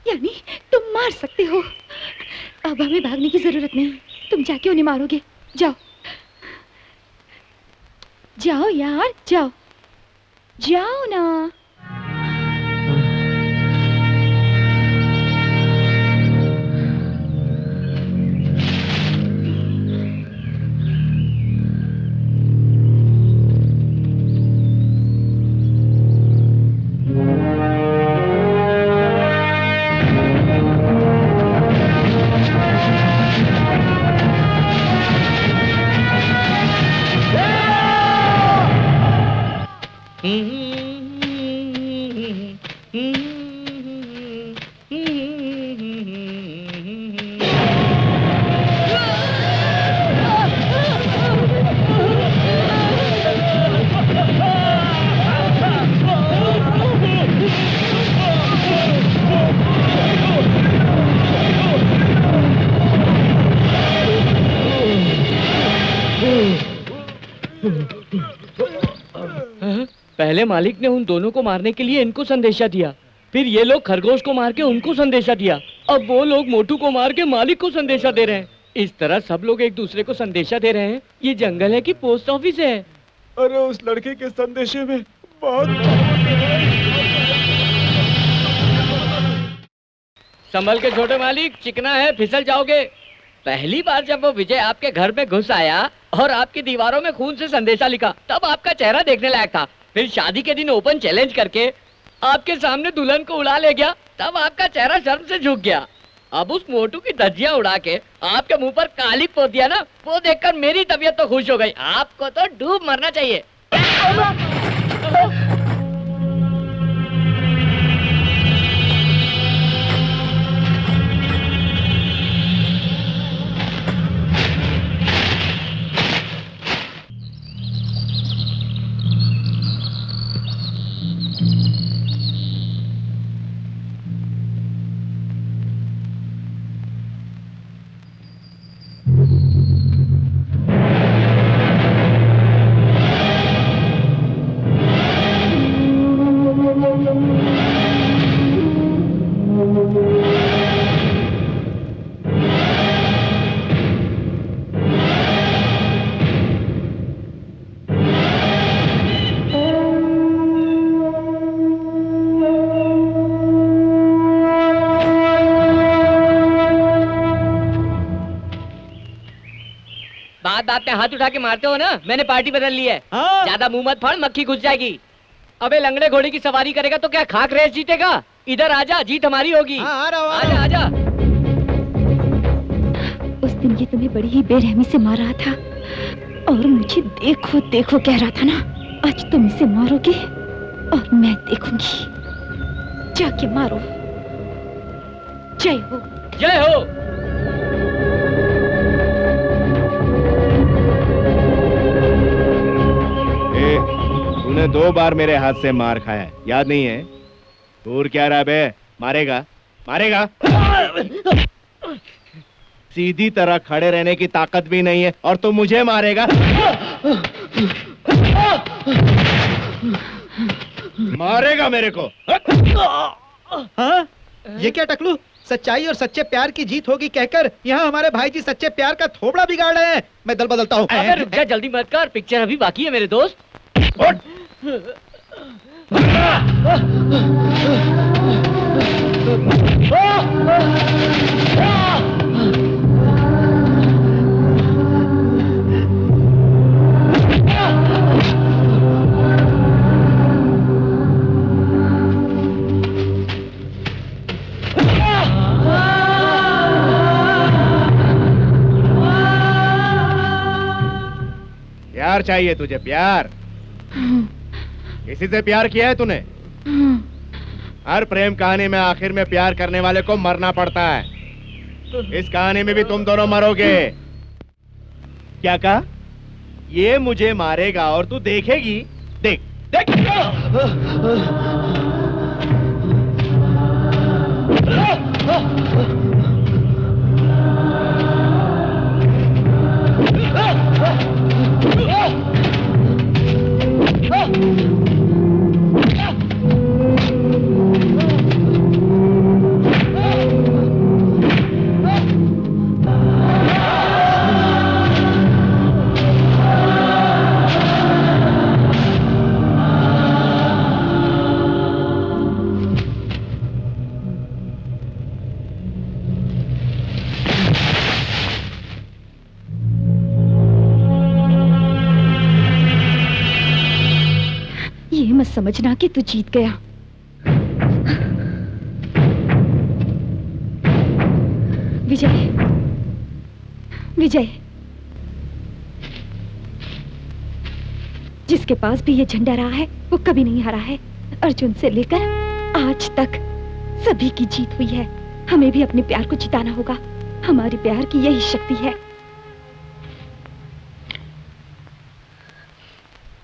Speaker 13: यानी तुम मार सकते हो। अब हमें भागने की जरूरत नहीं, तुम जाके उन्हें मारोगे। जाओ जाओ यार, जाओ जाओ ना।
Speaker 15: पहले मालिक ने उन दोनों को मारने के लिए इनको संदेशा दिया, फिर ये लोग खरगोश को मार के उनको संदेशा दिया, अब वो लोग मोटू को मार के मालिक को संदेशा दे रहे हैं। इस तरह सब लोग एक दूसरे को संदेशा दे रहे हैं। ये जंगल है कि पोस्ट ऑफिस है?
Speaker 5: अरे उस लड़के के संदेशे में बहुत
Speaker 15: संभल के छोटे मालिक, चिकना है, फिसल जाओगे। पहली बार जब वो विजय आपके घर में घुस आया और आपकी दीवारों में खून से संदेशा लिखा, तब आपका चेहरा देखने लायक था। फिर शादी के दिन ओपन चैलेंज करके आपके सामने दुल्हन को उड़ा ले गया, तब आपका चेहरा शर्म से झुक गया। अब उस मोटू की धज्जियां उड़ा के आपके मुंह पर काली पोत दिया ना, वो देखकर मेरी तबीयत तो खुश हो गई। आपको तो डूब मरना चाहिए। बात पे हाथ उठा के मारते हो ना, मैंने पार्टी बदल ली है। ज्यादा मुंह मत फाड़, मक्खी घुस जाएगी। अबे लंगड़े घोड़े की सवारी करेगा तो क्या खाक रेस जीतेगा? इधर आजा, जीत हमारी होगी। आजा आजा।
Speaker 13: उस दिन ये तुम्हें बड़ी ही बेरहमी से मार रहा था और मुझे देखो देखो कह रहा था ना। आज तुम इसे मारोगे और मैं देखूंगी। जाके मारो। जय हो।
Speaker 15: जय हो।
Speaker 16: तूने 2 बार मेरे हाथ से मार खाया है, याद नहीं है? दूर क्या रहा बे? मारेगा मारेगा? सीधी तरह खड़े रहने की ताकत भी नहीं है और तू मुझे मारेगा? मारेगा मेरे को?
Speaker 6: हाँ? ये क्या टकलू? सच्चाई और सच्चे प्यार की जीत होगी कहकर यहाँ हमारे भाई जी सच्चे प्यार का थोबड़ा बिगाड़ रहे हैं। मैं दल बदलता हूँ।
Speaker 15: अबे रुक जा, जल्दी मत कर, पिक्चर अभी बाकी है मेरे दोस्त।
Speaker 16: प्यार चाहिए तुझे? प्यार? किसी से प्यार किया है तूने? हर प्रेम कहानी में आखिर में प्यार करने वाले को मरना पड़ता है। इस कहानी में भी तुम दोनों मरोगे। क्या कहा? ये मुझे मारेगा और तू देखेगी? देख देख।
Speaker 13: मत समझना कि तू जीत गया। विजय, विजय, जिसके पास भी ये झंडा रहा है वो कभी नहीं हारा है। अर्जुन से लेकर आज तक सभी की जीत हुई है। हमें भी अपने प्यार को जिताना होगा। हमारे प्यार की यही शक्ति है।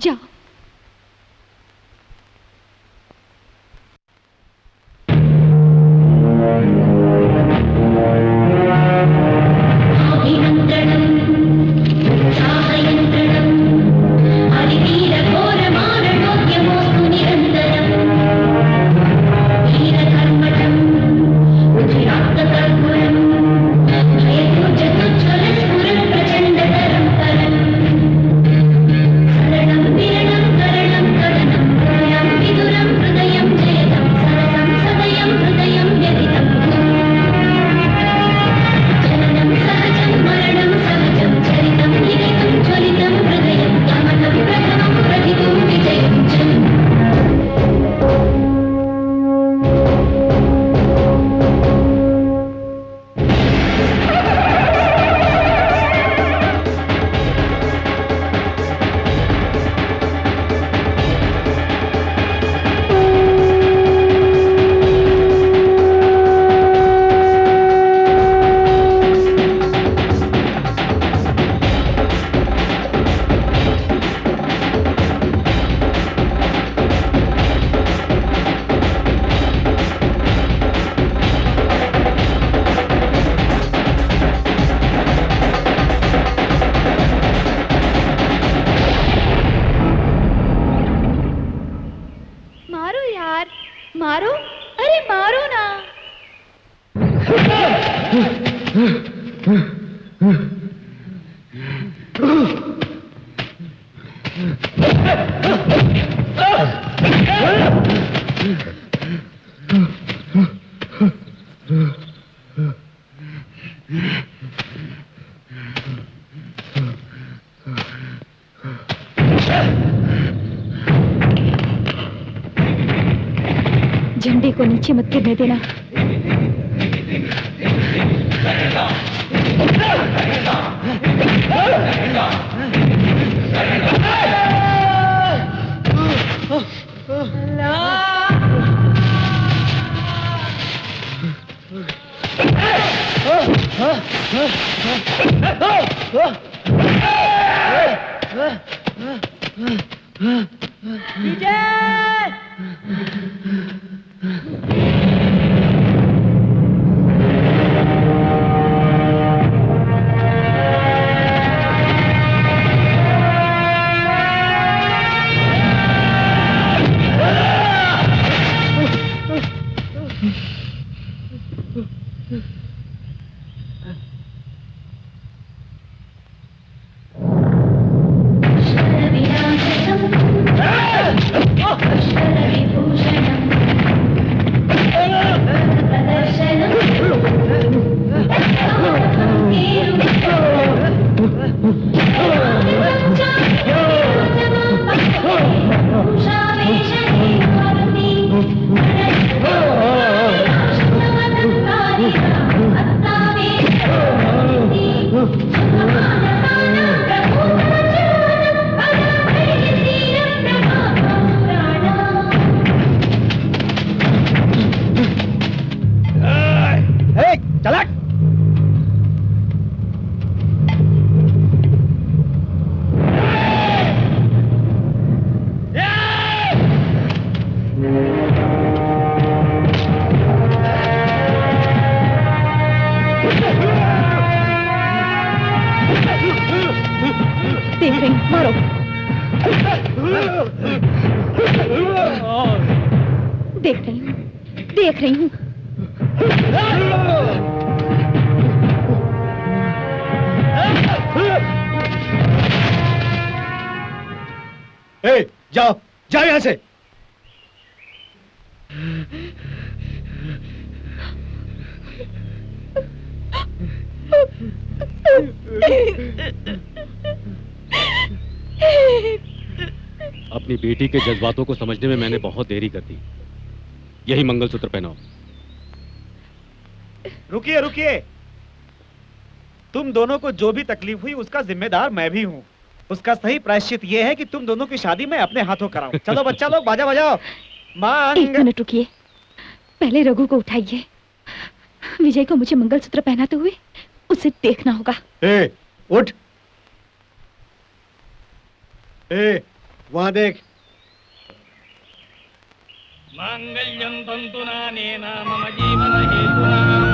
Speaker 13: जाओ।
Speaker 17: साहयंत्रणम् हरिवीर घोर मारणोद्यमो
Speaker 13: झंडे को नीचे मत गिरने देना। देख रही हूँ।
Speaker 6: जाओ जाओ यहाँ से।
Speaker 4: अपनी बेटी के जज्बातों को समझने में मैंने बहुत देरी कर दी। यही मंगलसूत्र पहनाओ।
Speaker 5: रुकिए रुकिए, तुम दोनों को जो भी तकलीफ हुई उसका जिम्मेदार मैं भी हूँ। उसका सही प्रायश्चित ये है कि तुम दोनों की शादी मैं अपने हाथों कराऊं। चलो बच्चा लोग बाजा बजाओ।
Speaker 13: एक मिनट रुकिए, पहले रघु को उठाइए। विजय को मुझे मंगलसूत्र पहनाते हुए उसे देखना होगा।
Speaker 6: उठ। वहां देख।
Speaker 17: मांगल्यं तंतुना नेना मम जीवन हेतुना